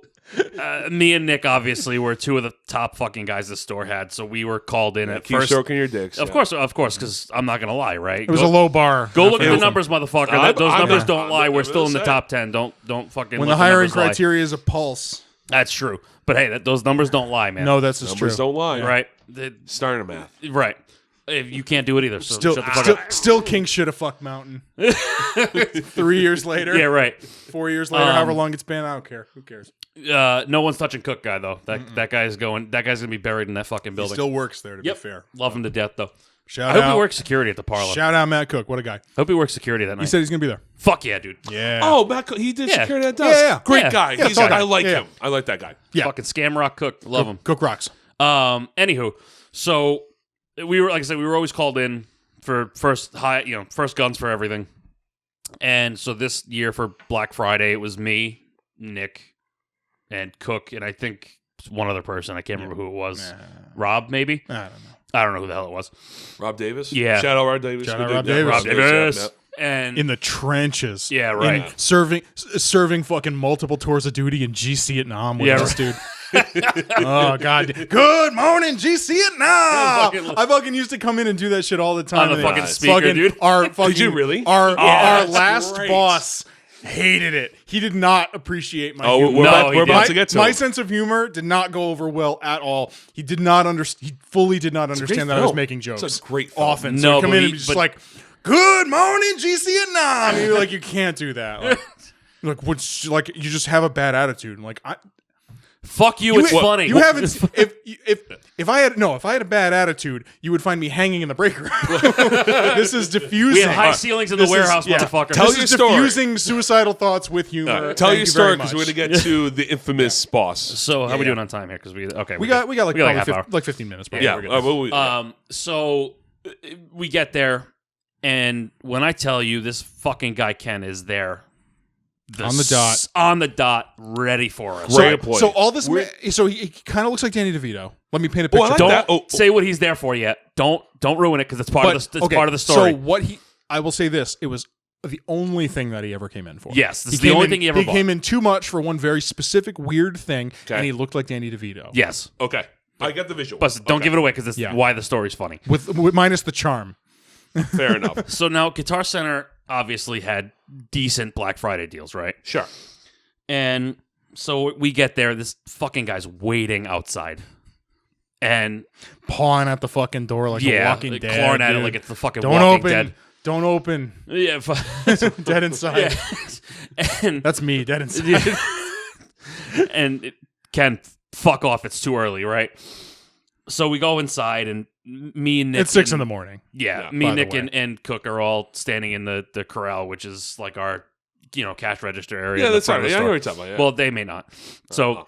me and Nick obviously were two of the top fucking guys the store had. So we were called in at Keep first. stroking your dicks. Of course, because I'm not gonna lie, right? It was a low bar. Go look at the When numbers, motherfucker. I'm- Those I'm numbers not- don't lie. We're I'm still in the saying. top 10. Don't fucking. the let hiring numbers lie. criteria is a pulse. That's true. But hey, those numbers don't lie, man. No, that's just Numbers true. don't lie. Right? Starting a math. Right. If you can't do it either. So Still, shut the fuck up. still King should have fucked Mountain. 3 years later. Yeah, right. 4 years later, however long it's been, I don't care. Who cares? No one's touching Cook guy though. That guy's going. That guy's gonna be buried in that fucking He building. still works there, to Yep. be fair. Love him to death though. Shout I hope out. he works security at the parlor. Shout out Matt Cook. What a guy. Hope he works security that night. He said he's going to be there. "Fuck yeah, dude." Yeah. Oh, Matt, he did Yeah. security at Dust. Yeah. Great Yeah. guy. Yeah, He's tall guy. I like Yeah. him. I like that guy. Yeah. Fucking Scamrock Cook. Love him. Cook rocks. Anywho, so we were, like I said, we were always called in for first guns for everything. And so this year for Black Friday, it was me, Nick, and Cook, and I think one other person. I can't remember who it was. Rob, maybe? I don't know. I don't know who the hell it was. Rob Davis? Yeah. Shout out Rob Davis. Shout Good out dude. Rob Yeah, Davis. Rob Davis. Yeah. And In the trenches. Yeah, right. In serving fucking multiple tours of duty in GC Vietnam with Yeah, this dude. Oh, God. Good morning, GC Vietnam. Fucking- I fucking used to come in and do that shit all the time. On the and fucking it- speaker, dude. Our fucking, Did you really? Our that's last great. boss hated it. He did not appreciate my Oh, humor. we're No, about, he we're didn't. about to get to my it. sense of humor did not go over well at all. He did not understand. He fully did not great understand that I was film. making jokes. It's a great film. Often. No, So he'd come but in he- and be just but- like, "Good morning, GC Vietnam." And you're like, you can't do that. Like what's like you just have a bad attitude. And like fuck you, it's funny. You haven't. If I had a bad attitude, you would find me hanging in the break room. This is diffusing. We have high ceilings in the This is- warehouse, yeah. motherfucker. Tell This your is story. diffusing suicidal thoughts with humor. Tell Thank your you story very because much. we're going to get to the infamous boss. So how are we doing on time here? Because we got We got like probably half hour. 15 minutes. Probably. Yeah. we're good. Well, So we get there, and when I tell you this fucking guy Ken is there, On the dot. on the dot, ready for us. Great employee. So all this, so he kind of looks like Danny DeVito. Let me paint a Oh, picture. I like Don't that. Oh, say what he's there for yet. Don't ruin it because it's part of the it's part of the story. So what I will say this: it was the only thing that he ever came in for. Yes, this is came the only in- thing he ever bought. came in too much for one very specific weird thing, Okay. and he looked like Danny DeVito. Yes, okay. I get the visual. but don't give it away because it's Yeah. why the story's funny. with minus the charm. Fair enough. So now Guitar Center obviously had decent Black Friday deals, right? Sure. And so we get there. This fucking guy's waiting outside, and Pawing at the fucking door like a yeah, Walking like, Dead. clawing at it dude. like it's the fucking Don't Walking open. Dead. Don't open. Yeah, Dead inside. and That's me. Dead inside. and Ken, fuck off. It's too early, right? So we go inside, and me and Nick. It's 6 and- in the morning. Yeah, Yeah, me, by the Nick, way. and Cook are all standing in the corral, which is like our cash register area. Yeah, in the that's front right. of the Yeah, I know store. what you're talking about. Yeah. Well, they may not. So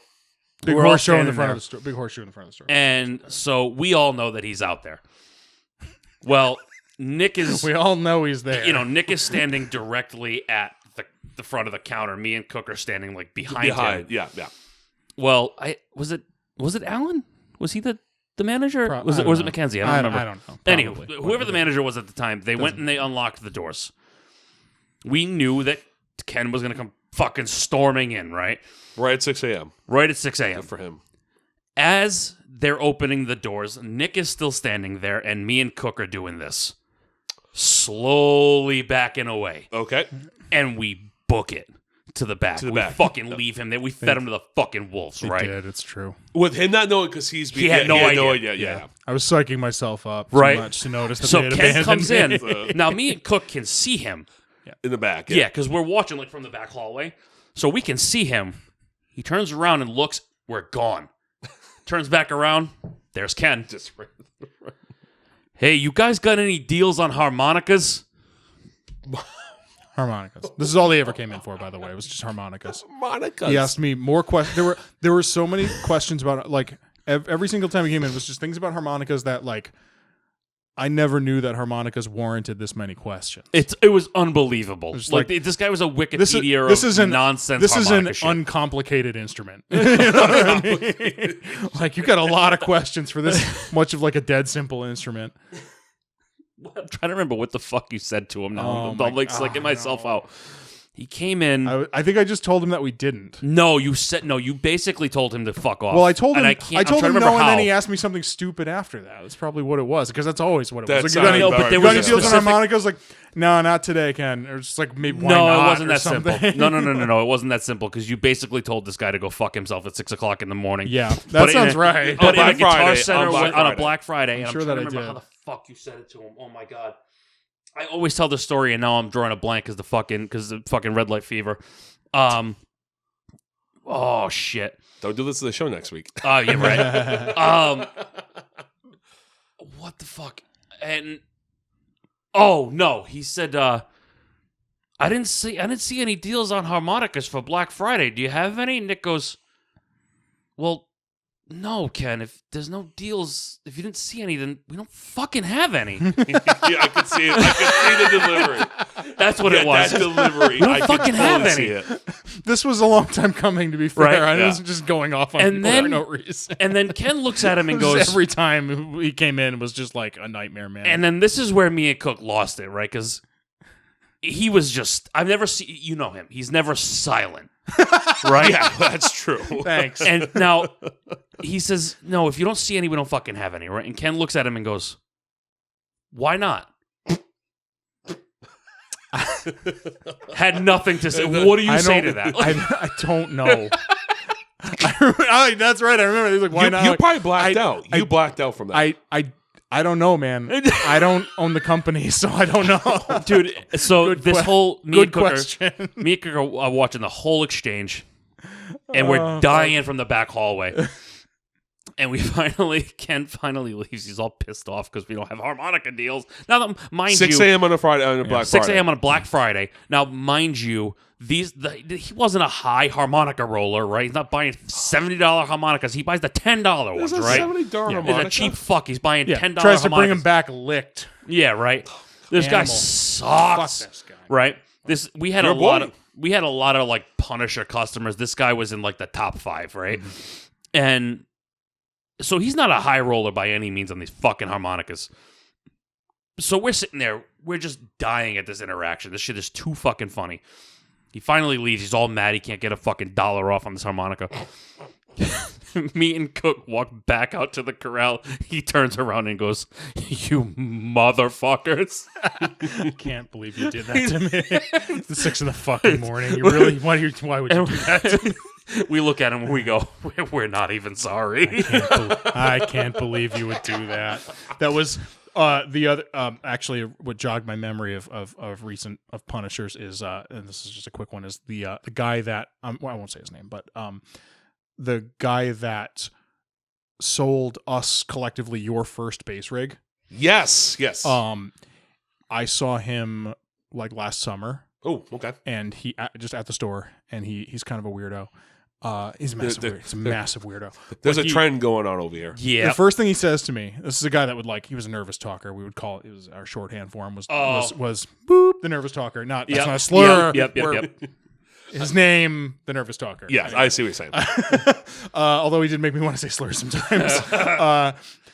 Big We're all horseshoe in the standing front there. of the store. Big horseshoe in the front of the store. and so we all know that he's out there. Well, Nick is We all know he's there. Nick is standing directly at the front of the counter. Me and Cook are standing like behind him. Yeah, yeah. Well, was it Alan? Was he the manager? Pro- was I it don't was it know. Mackenzie? I don't remember. I don't know. Anyway, Probably. whoever the manager was at the time, they went and they unlocked the doors. We knew that Ken was going to come fucking storming in, right? Right at 6 a.m. Right at 6 a.m. Good for him. As they're opening the doors, Nick is still standing there, and me and Cook are doing this. Slowly backing away. Okay. And we book it to the back. To the we back. fucking leave him there. We fed him to the fucking wolves, He right? did. It's true. With him not knowing because He had no idea. Yeah. I was psyching myself up Right. too much to notice that So they had Ken abandoned comes me. in. Now, me and Cook can see him. In the back. Yeah, because we're watching like from the back hallway. So we can see him. He turns around and looks. We're gone. Turns back around. There's Ken. Just Hey, you guys got any deals on harmonicas? Harmonicas. This is all they ever came in for, by the way. It was just harmonicas. Monica. He asked me more questions. There were so many questions about like every single time he came in was just things about harmonicas that like I never knew that harmonicas warranted this many questions. It was unbelievable. It's Like, like- this guy was a This Wikipedia is of an nonsense. This is an harmonica shit. uncomplicated instrument. You know what I mean? Like you got a lot of questions for this much of like a dead simple instrument. I'm trying to remember what the fuck you said to him now. Oh I'm my- like psyching myself no. out. He came in. I think I just told him that we didn't. No, you said no. You basically told him to fuck off. Well, I told him. And I, I can't. told I'm trying him to no, remember and how. then he asked me something stupid after that. That's probably what it was, because that's always what it was. That's Like, you got any, not No, but there you got was any a deals on specific- harmonicas? Like, no, not today, Ken. Or just like maybe why No, not, it wasn't or that something. simple. No. It wasn't that simple because you basically told this guy to go fuck himself at 6 o'clock in the morning. Yeah, that But in sounds a- right. But in a Black Guitar Friday, Center on Black on a Friday. Black Friday, and I'm I'm sure trying to that I remember how did. the fuck you said it to him. Oh my god. I always tell the story, and now I'm drawing a blank because the fucking red light fever. Oh shit. Don't do this to the show next week. Oh yeah, right. What the fuck? And oh no, he said, I didn't see any deals on harmonicas for Black Friday. Do you have any? Nick goes, well, no, Ken. If there's no deals, if you didn't see any, then we don't fucking have any. Yeah, I could see it. I could see the delivery. That's what it was. That delivery. We don't I could fucking have totally any. see it. This was a long time coming, to be fair. Right, I yeah. wasn't just going off on And people then- for no reason. And then Ken looks at him and Just goes, every time he came in was just like a nightmare, man. and then this is where me and Cook lost it, right? Because he was just, I've never seen, you know him. He's never silent, right? Yeah, that's true. thanks. And now he says, no, if you don't see any, we don't fucking have any, right? And Ken looks at him and goes, why not? Had nothing to say. What do you say to that? I don't know. That's right. I remember. He's like, "Why not?" You Like, probably blacked I- out. You blacked out from that. I don't know, man. I don't own the company, so I don't know. Dude, so Good this que- whole, Good question. me and Cook are watching the whole exchange, and we're dying from the back hallway. And Ken finally leaves. He's all pissed off because we don't have harmonica deals. Now, that, mind 6 you, a.m. on a Friday on a Black 6 Friday. a.m. on a Black Friday. Now, mind you, he wasn't a high harmonica roller, right? He's not buying $70 harmonicas. He buys the $10 ones, There's a right? $70 He's harmonica. a cheap fuck. He's buying Yeah, $10 tries to bring harmonicas. him back licked. Yeah, right. This guy Animal. sucks. Fuck this guy. Right? We had Your a lot boy. of like Punisher customers. This guy was in like the top 5, right? Mm-hmm. And so he's not a high roller by any means on these fucking harmonicas. So we're sitting there, we're just dying at this interaction. This shit is too fucking funny. He finally leaves. He's all mad. He can't get a fucking $1 off on this harmonica. Me and Cook walk back out to the corral. He turns around and goes, "You motherfuckers!" I can't believe you did that to me. It's the 6 of the fucking morning. You really? Why would you do that to me? We look at him and we go, "We're not even sorry." I can't believe you would do that. That was the other. Actually, what jogged my memory of recent Punishers is, and this is just a quick one, is the guy that well, I won't say his name, but the guy that sold us collectively your first bass rig. Yes. I saw him like last summer, Oh, okay. and he just at the store, and he's kind of a weirdo. He's a massive weirdo. He's a massive weirdo. There's But a trend going on over here. Yeah. The first thing he says to me, this is a guy that would he was a nervous talker. We would call it was our shorthand for him was boop, the nervous talker. That's not a slur. Yep. Where His name, the nervous talker. Yes, I see what you're saying. Although he did make me want to say slurs sometimes.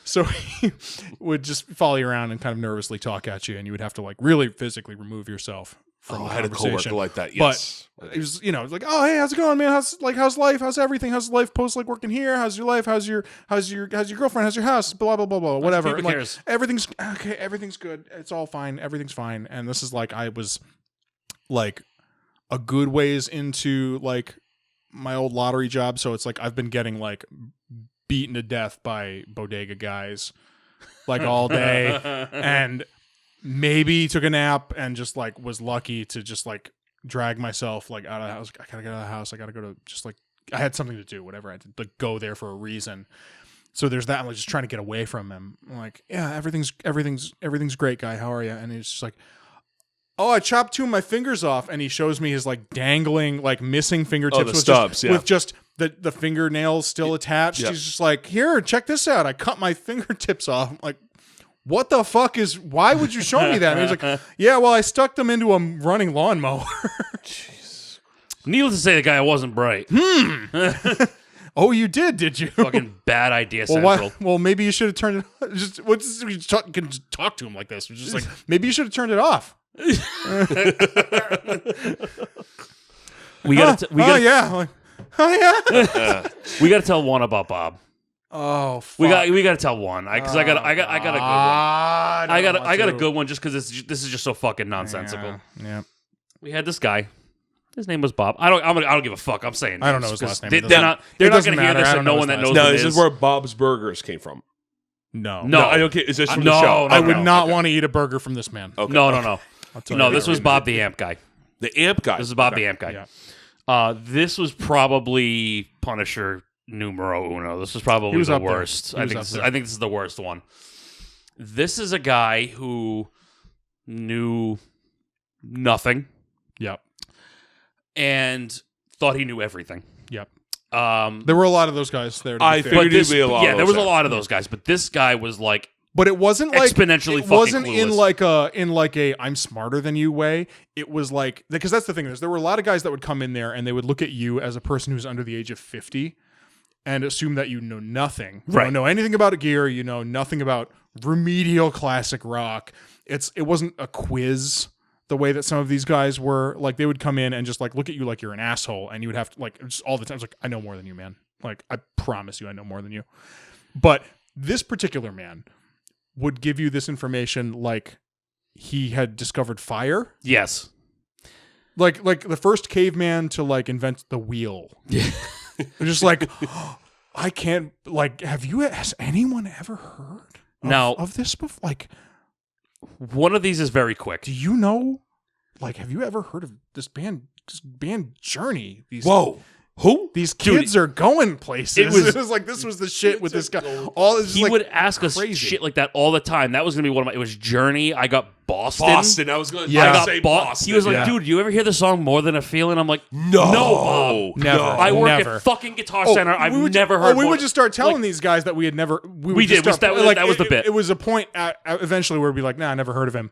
So he would just follow you around and kind of nervously talk at you, and you would have to really physically remove yourself from the I had a conversation. coworker like that. Yes. But it was, like, oh, hey, how's it going, man? How's life? How's everything? How's life post working here? How's your life? How's your girlfriend? How's your house? Blah blah blah blah. Whatever. Who I'm like, cares? everything's okay. Everything's good. It's all fine. Everything's fine. And this is I was a good ways into my old lottery job, so it's I've been getting beaten to death by bodega guys all day, and maybe took a nap and just was lucky to just drag myself out of the house. I gotta get out of the house. I gotta go to I had something to do, whatever. I had to go there for a reason. So there's that. I'm just trying to get away from him. I'm yeah, everything's great, guy. How are you? And he's just oh, I chopped 2 of my fingers off, and he shows me his dangling, missing fingertips the with stubs, with just the fingernails still attached. Yep. He's just here, check this out. I cut my fingertips off. I'm what the fuck is? Why would you show me that? And he's like, yeah, well, I stuck them into a running lawnmower. Needless to say, the guy wasn't bright. Oh, you did you? Fucking bad idea Well, central. well, maybe you should have turned it. You can just talk to him like this. It's just like maybe you should have turned it off. We gotta we gotta tell one about Bob. Oh, fuck. We gotta tell one because I got a good one. I got a good one just because this is just so fucking nonsensical. Yeah. We had this guy. His name was Bob. I don't give a fuck. I'm saying I don't know his last name. They're not going to hear this, and no one that knows No, it this is where Bob's Burgers came from. No. I don't care. Is this from No, the show? no, I would not want to eat a burger from this man. Okay. No. I'll tell No, you this that was right Bob the Amp guy. The Amp guy. This is Bob the Amp guy. Yeah. This was probably Punisher numero uno. This was probably was the up there. worst. He was up there. I think this is the worst one. This is a guy who knew nothing Yep. and thought he knew everything. Yep. Um, There were a lot of those guys there. To I be fair. figured but this, be a lot yeah, of there those was a guys. lot of those guys, but this guy was like But it wasn't like exponentially It fucking wasn't in clueless. like a I'm smarter than you way. It was like because that's the thing. There were a lot of guys that would come in there and they would look at you as a person who's under the age of 50 and assume that you know nothing. You Right. don't know anything about gear. You know nothing about remedial classic rock. It wasn't a quiz the way that some of these guys were. Like they would come in and just like look at you like you're an asshole, and you would have to like just all the time. It's like I know more than you, man. Like I promise you, I know more than you. But this particular man would give you this information like he had discovered fire. Yes. Like the first caveman to like invent the wheel. Yeah. Just like I can't like has anyone ever heard of this before? Like One of these is very quick. do you know like have you ever heard of this band Journey? Whoa. Who? These kids are going places. It was- like this was the shit with this guy. All this He like would ask us crazy. shit like that all the time. That was going to be one of my... It was Journey. I got Boston. Boston. I was going Yeah. I to got say Boston. Boston. He was like, Yeah. dude, you ever hear the song More Than a Feeling? I'm like, No. Bob. Never. I work Never. at fucking Guitar Center. I've never heard we More- would just start telling like, these guys that we had never. We We did. Just That was the bit. It was a point eventually where we'd be like, nah, I never heard of him.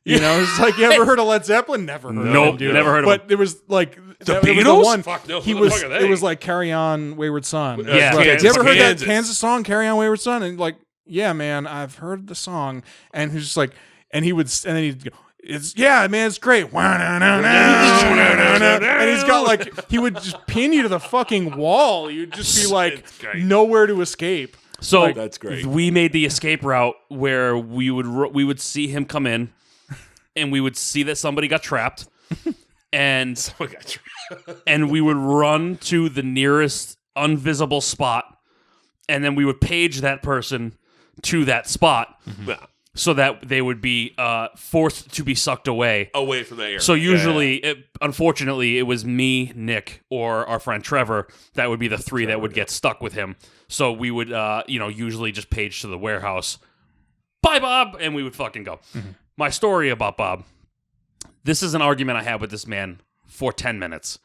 You know, it's like you ever heard of Led Zeppelin? Never heard of Nope, him, dude. never heard of but him. it was like The it was Beatles? one. Fuck no, He who the was. fuck are they? It was like Carry On, Wayward Son. Yeah, Like, Kansas, you ever heard Kansas. that Kansas song, Carry On, Wayward Son? And like, yeah, man, I've heard the song. And he's just like, and then he'd go, it's man, it's great. And he's got like he would just pin you to the fucking wall. You'd just be like It's great. nowhere to escape. So That's great. we made the escape route where we would see him come in, and we would see that somebody got trapped, and and we would run to the nearest unvisible spot, and then we would page that person to that spot so that they would be forced to be sucked away. Away from the air. So usually, unfortunately, it was me, Nick, or our friend Trevor. That would be the three that would get stuck with him. So we would, usually just page to the warehouse. Bye, Bob, and we would fucking go. Mm-hmm. My story about Bob. This is an argument I had with this man for 10 minutes.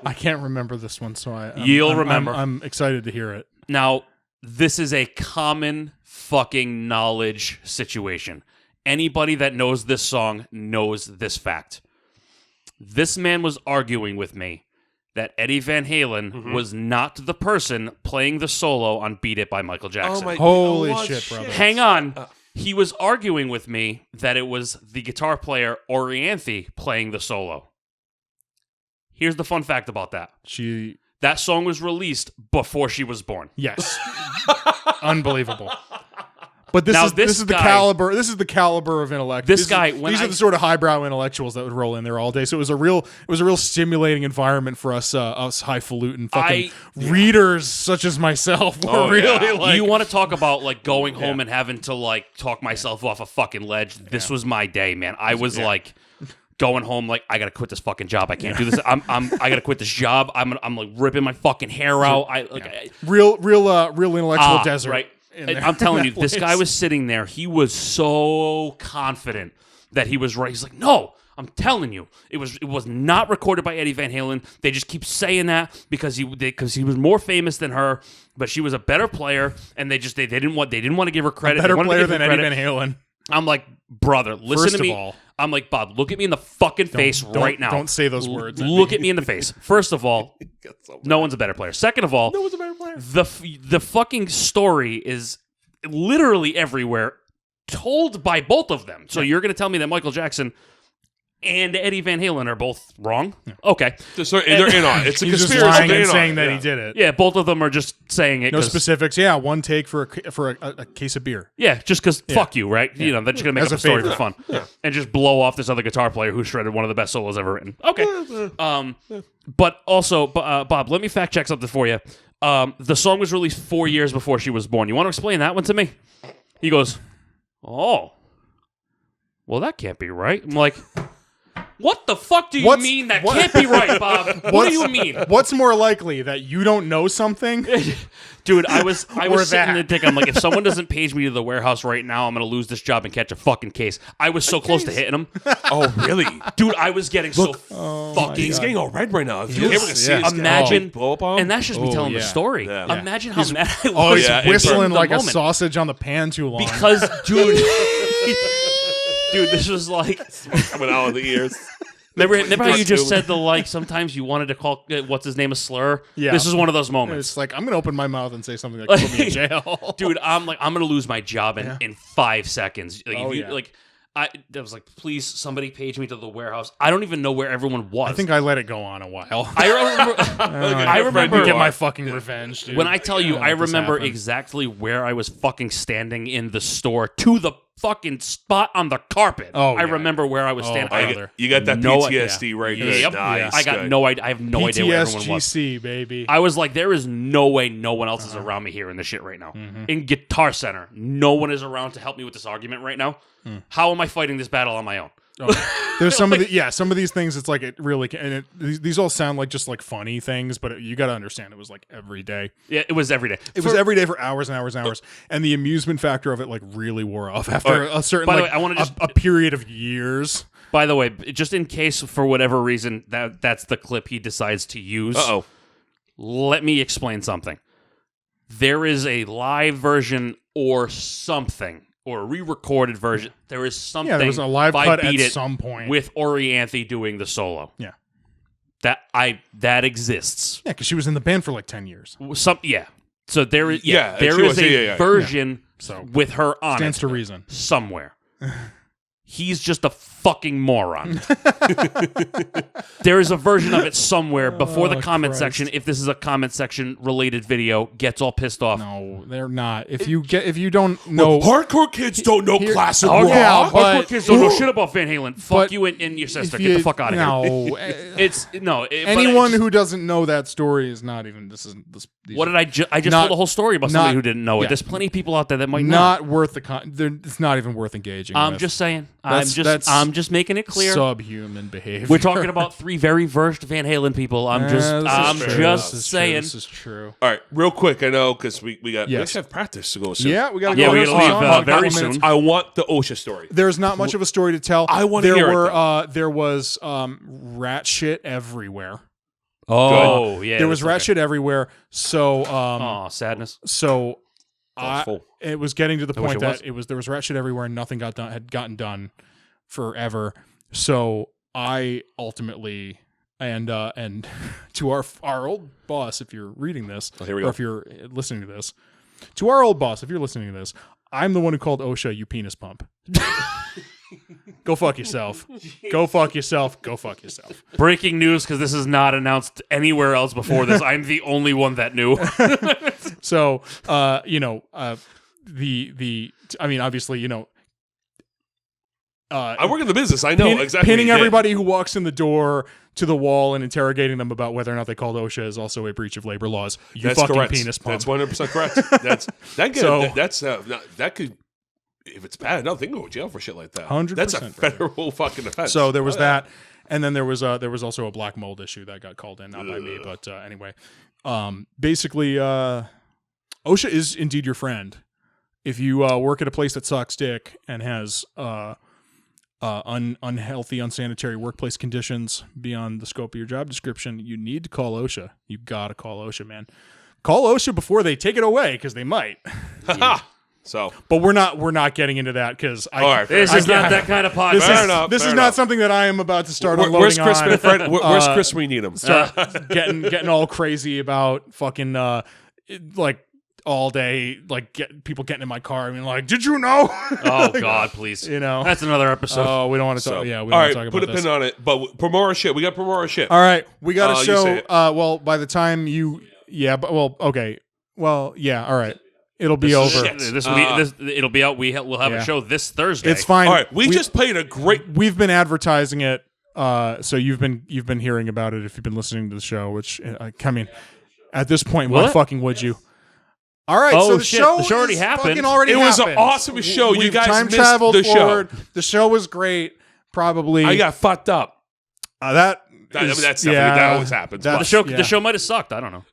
I can't remember this one, so You'll remember. I'm excited to hear it. Now, this is a common fucking knowledge situation. Anybody that knows this song knows this fact. This man was arguing with me that Eddie Van Halen was not the person playing the solo on Beat It by Michael Jackson. Holy shit, brother. Hang on. He was arguing with me that it was the guitar player Orianthi playing the solo. Here's the fun fact about that. That song was released before she was born. Yes. Unbelievable. But this Now, is this the guy- caliber. This is the caliber of intellect. These are the sort of highbrow intellectuals that would roll in there all day. So it was a real stimulating environment for us highfalutin fucking readers such as myself. Were really like you want to talk about like going home and having to like talk myself off a fucking ledge? This was my day, man. I was like going home like I gotta quit this fucking job. I can't do this. I gotta quit this job. I'm like ripping my fucking hair out. real intellectual desert. Right. in there. I'm telling you, That this place. guy was sitting there. He was so confident that he was right. He's like, no, I'm telling you, it was not recorded by Eddie Van Halen. They just keep saying that because he was more famous than her, but she was a better player, and they didn't want to give her credit. Better They wanted to player give her than Eddie credit. Van Halen. I'm like, brother, listen First to me. of all, I'm like, Bob, look at me in the fucking face right now. Don't say those words. Look at me in the face. First of all, no one's a better player. Second of all, No one's a better player. the fucking story is literally everywhere, told by both of them. So you're going to tell me that Michael Jackson and Eddie Van Halen are both wrong? Okay. They're in on it. It's a He's just conspiracy. lying They're and in on saying it, that yeah. he did it. Yeah, both of them are just saying it. No 'cause- specifics. Yeah, one take for a case of beer. Yeah, just because fuck you, right? You know, they're just going to make As up a a story favor. for fun. And just blow off this other guitar player who shredded one of the best solos ever written. Okay. But also, Bob, let me fact check something for you. The song was released 4 years before she was born. You want to explain that one to me? He goes, oh, well, that can't be right. I'm like, what the fuck do you mean that can't be right, Bob? What do you mean? What's more likely, that you don't know something? Dude, I was sitting that. there thinking, I'm like, if someone doesn't page me to the warehouse right now, I'm going to lose this job and catch a fucking case. I was so close to hitting him. Oh, really? Dude, I was getting so fucking... He's getting all red right now. If you ever see yeah. his Imagine, blow up on him. and that's just me telling the yeah. story. Yeah. Imagine how mad I was. Oh, he's yeah, in whistling the like a moment. sausage on the pan too long. Because, dude, dude, this was like... coming out of the ears. Remember how you just said sometimes you wanted to call, what's his name, a slur? Yeah. This is one of those moments. it's like, I'm going to open my mouth and say something that could put me in jail. Dude, I'm going to lose my job in 5 seconds. Like, Oh, if you, yeah. like, I was like, please, somebody page me to the warehouse. I don't even know where everyone was. I think I let it go on a while. I remember to get my fucking revenge, dude. when I tell you, I let this remember happen. exactly where I was fucking standing in the store to the fucking spot on the carpet. Oh, I yeah. remember where I was standing. I I, get- You got that No, PTSD right there. Yep. Nice. I got Good. no idea. I have no idea where everyone was. PTSGC, baby. I was like, there is no way no one else is around me here in this shit right now. In Guitar Center, no one is around to help me with this argument right now. How am I fighting this battle on my own? There's some of these things. It's like it really can, and these all sound like just like funny things, but you got to understand it was like every day. Yeah, it was every day. It was every day for hours and hours and hours, and the amusement factor of it like really wore off after a certain By the like way, I wanna just- a period of years. By the way, just in case for whatever reason that's the clip he decides to use. Uh-oh. Let me explain something. There is a live version or something, or a re-recorded version. There is something. Yeah, there was a live by cut Beat at It some point. with Orianthi doing the solo. Yeah, That exists. yeah, because she was in the band for like 10 years. So there is Yeah, there she is was, a yeah. version So with her on stands it to reason. somewhere. He's just a fucking moron. There is a version of it somewhere before the comment Christ. section. If this is a comment section related video, gets all pissed off. No, they're not. If you don't know, Hardcore kids don't know classic Oh, rock. yeah, but- hardcore kids don't know shit about Van Halen. Fuck but you and your sister. if Get the fuck out of here. No, It's no. anyone who doesn't know that story is not even. This isn't this. these What are did I just? I just Not- told the whole story about somebody not- who didn't know it. yeah. There's plenty of people out there that might not. not worth the it's not even worth engaging. I'm with. just saying. That's I'm just making it clear. subhuman behavior. We're talking about 3 very versed Van Halen people. I'm just saying. This is true. All right, real quick. I know because we got we Yes. actually have practice to go soon. Yeah, we got to Yeah, go. we There's gotta leave, some very couple minutes. soon. I want the OSHA story. There's not much of a story to tell. I wanna there hear it, were there was rat shit everywhere. Oh, yeah. There was that's rat okay. shit everywhere. So Oh, sadness. so Awful. it was getting to the I wish point it that there was rat shit everywhere and nothing had gotten done forever. So I ultimately and to our old boss, if you're reading this, here we or go. if you're listening to this, to our old boss, if you're listening to this, I'm the one who called OSHA you penis pump. Go fuck yourself. Go fuck yourself. Go fuck yourself. Breaking news, because this is not announced anywhere else before this. I'm the only one that knew. So, I mean, obviously, I work in the business. I know exactly. pinning what you did. everybody who walks in the door to the wall and interrogating them about whether or not they called OSHA is also a breach of labor laws. You That's fucking correct. penis pump. That's 100% correct. That could, if it's bad enough, they can go to jail for shit like that. 100%, That's a federal fucking offense. So there was Oh, yeah. that, and then there was also a black mold issue that got called in, not by me, but anyway, basically, OSHA is indeed your friend. If you work at a place that sucks dick and has unhealthy, unsanitary workplace conditions beyond the scope of your job description, you need to call OSHA. You gotta call OSHA, man. Call OSHA before they take it away, because they might. So, But we're not getting into that, because all right, This is not that kind of podcast. this is not something that I am about to start unloading where's Chris? on. Fred, where's Chris? We need him. Getting all crazy about fucking like all day, like people getting in my car. I mean, like, did you know? Oh God, please. You know, That's another episode. oh, we don't want to So, talk. Yeah, we all don't want to right, talk put a about this. pin on it. But Promora shit. We got Promora shit. All right, we got a You show. say it. Well, by the time you, okay. Well, yeah, all right. It'll be over. shit. It'll be out. We'll have Yeah. a show this Thursday. It's fine. All right, we just played a great. We've been advertising it, so you've been hearing about it if you've been listening to the show. Which I mean, at this point, why What? fucking would you? All right, Oh, so the shit, show the show already is happened. fucking already It was happened. an awesome show. You We've guys time missed traveled the show. forward. The show was great. Probably I got fucked up. that. I mean, is- that's definitely that always happens. that- the show. yeah. The show might have sucked. I don't know.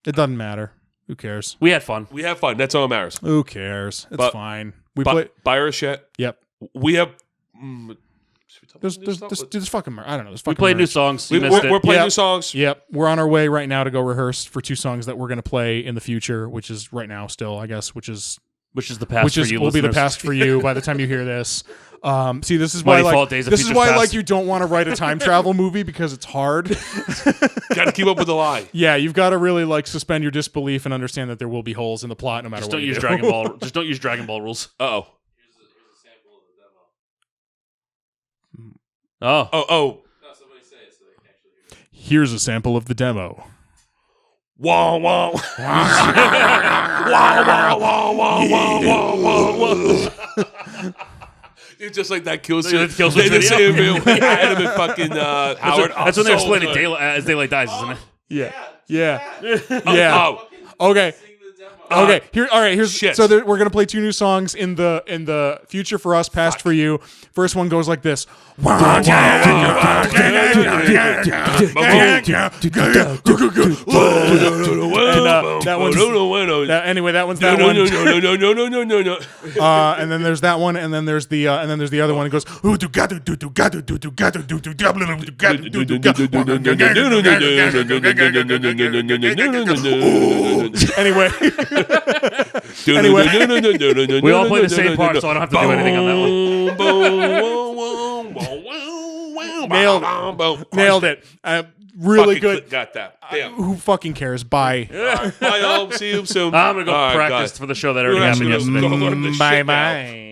It doesn't matter. Who cares? We had fun. We have fun. That's all that matters. Who cares? It's But- fine. We play. But buy our shit. Yep. We have. There's fucking. I don't know. There's We fucking. played new merch. songs. You missed We're it. playing Yeah. new songs. Yep, we're on our way right now to go rehearse for 2 songs that we're going to play in the future, which is right now still, I guess, which is Which is the past for you. will be the listeners. past for you by the time you hear this. See, this is why Mighty like Fall Days of this is Future's why Past. like you don't want to write a time travel movie because it's hard. Got to keep up with the lie. Yeah, you've got to really like suspend your disbelief and understand that there will be holes in the plot no matter Just what. don't you use do. Dragon Ball. Just don't use Dragon Ball rules. Oh. Oh, Oh. Here's a sample of the demo. Wah wah. Wah wah wah wah wah wah wah. It's just like that kill scene. the kill switch They just video. say we had him in fucking Howard. that's when they're so explaining good. Daylight, as Daylight Dies, isn't it? Yeah, yeah. Oh, Okay. Okay. Here. All right. Here's shit. so we're gonna play 2 new songs in the future for us, past for you. First one goes like this. Anyway, that one's that one. No. And then there's that one, and then there's the other one. It goes. Anyway, We all play the same part, so I don't have to do anything on that one. nailed it. Really Fucking good. Got that. Damn. Who fucking cares? Bye. Bye, y'all. See you soon. I'm gonna go All right, practice guys. for the show that already happened Let's yesterday. go learn this Bye shit now. bye.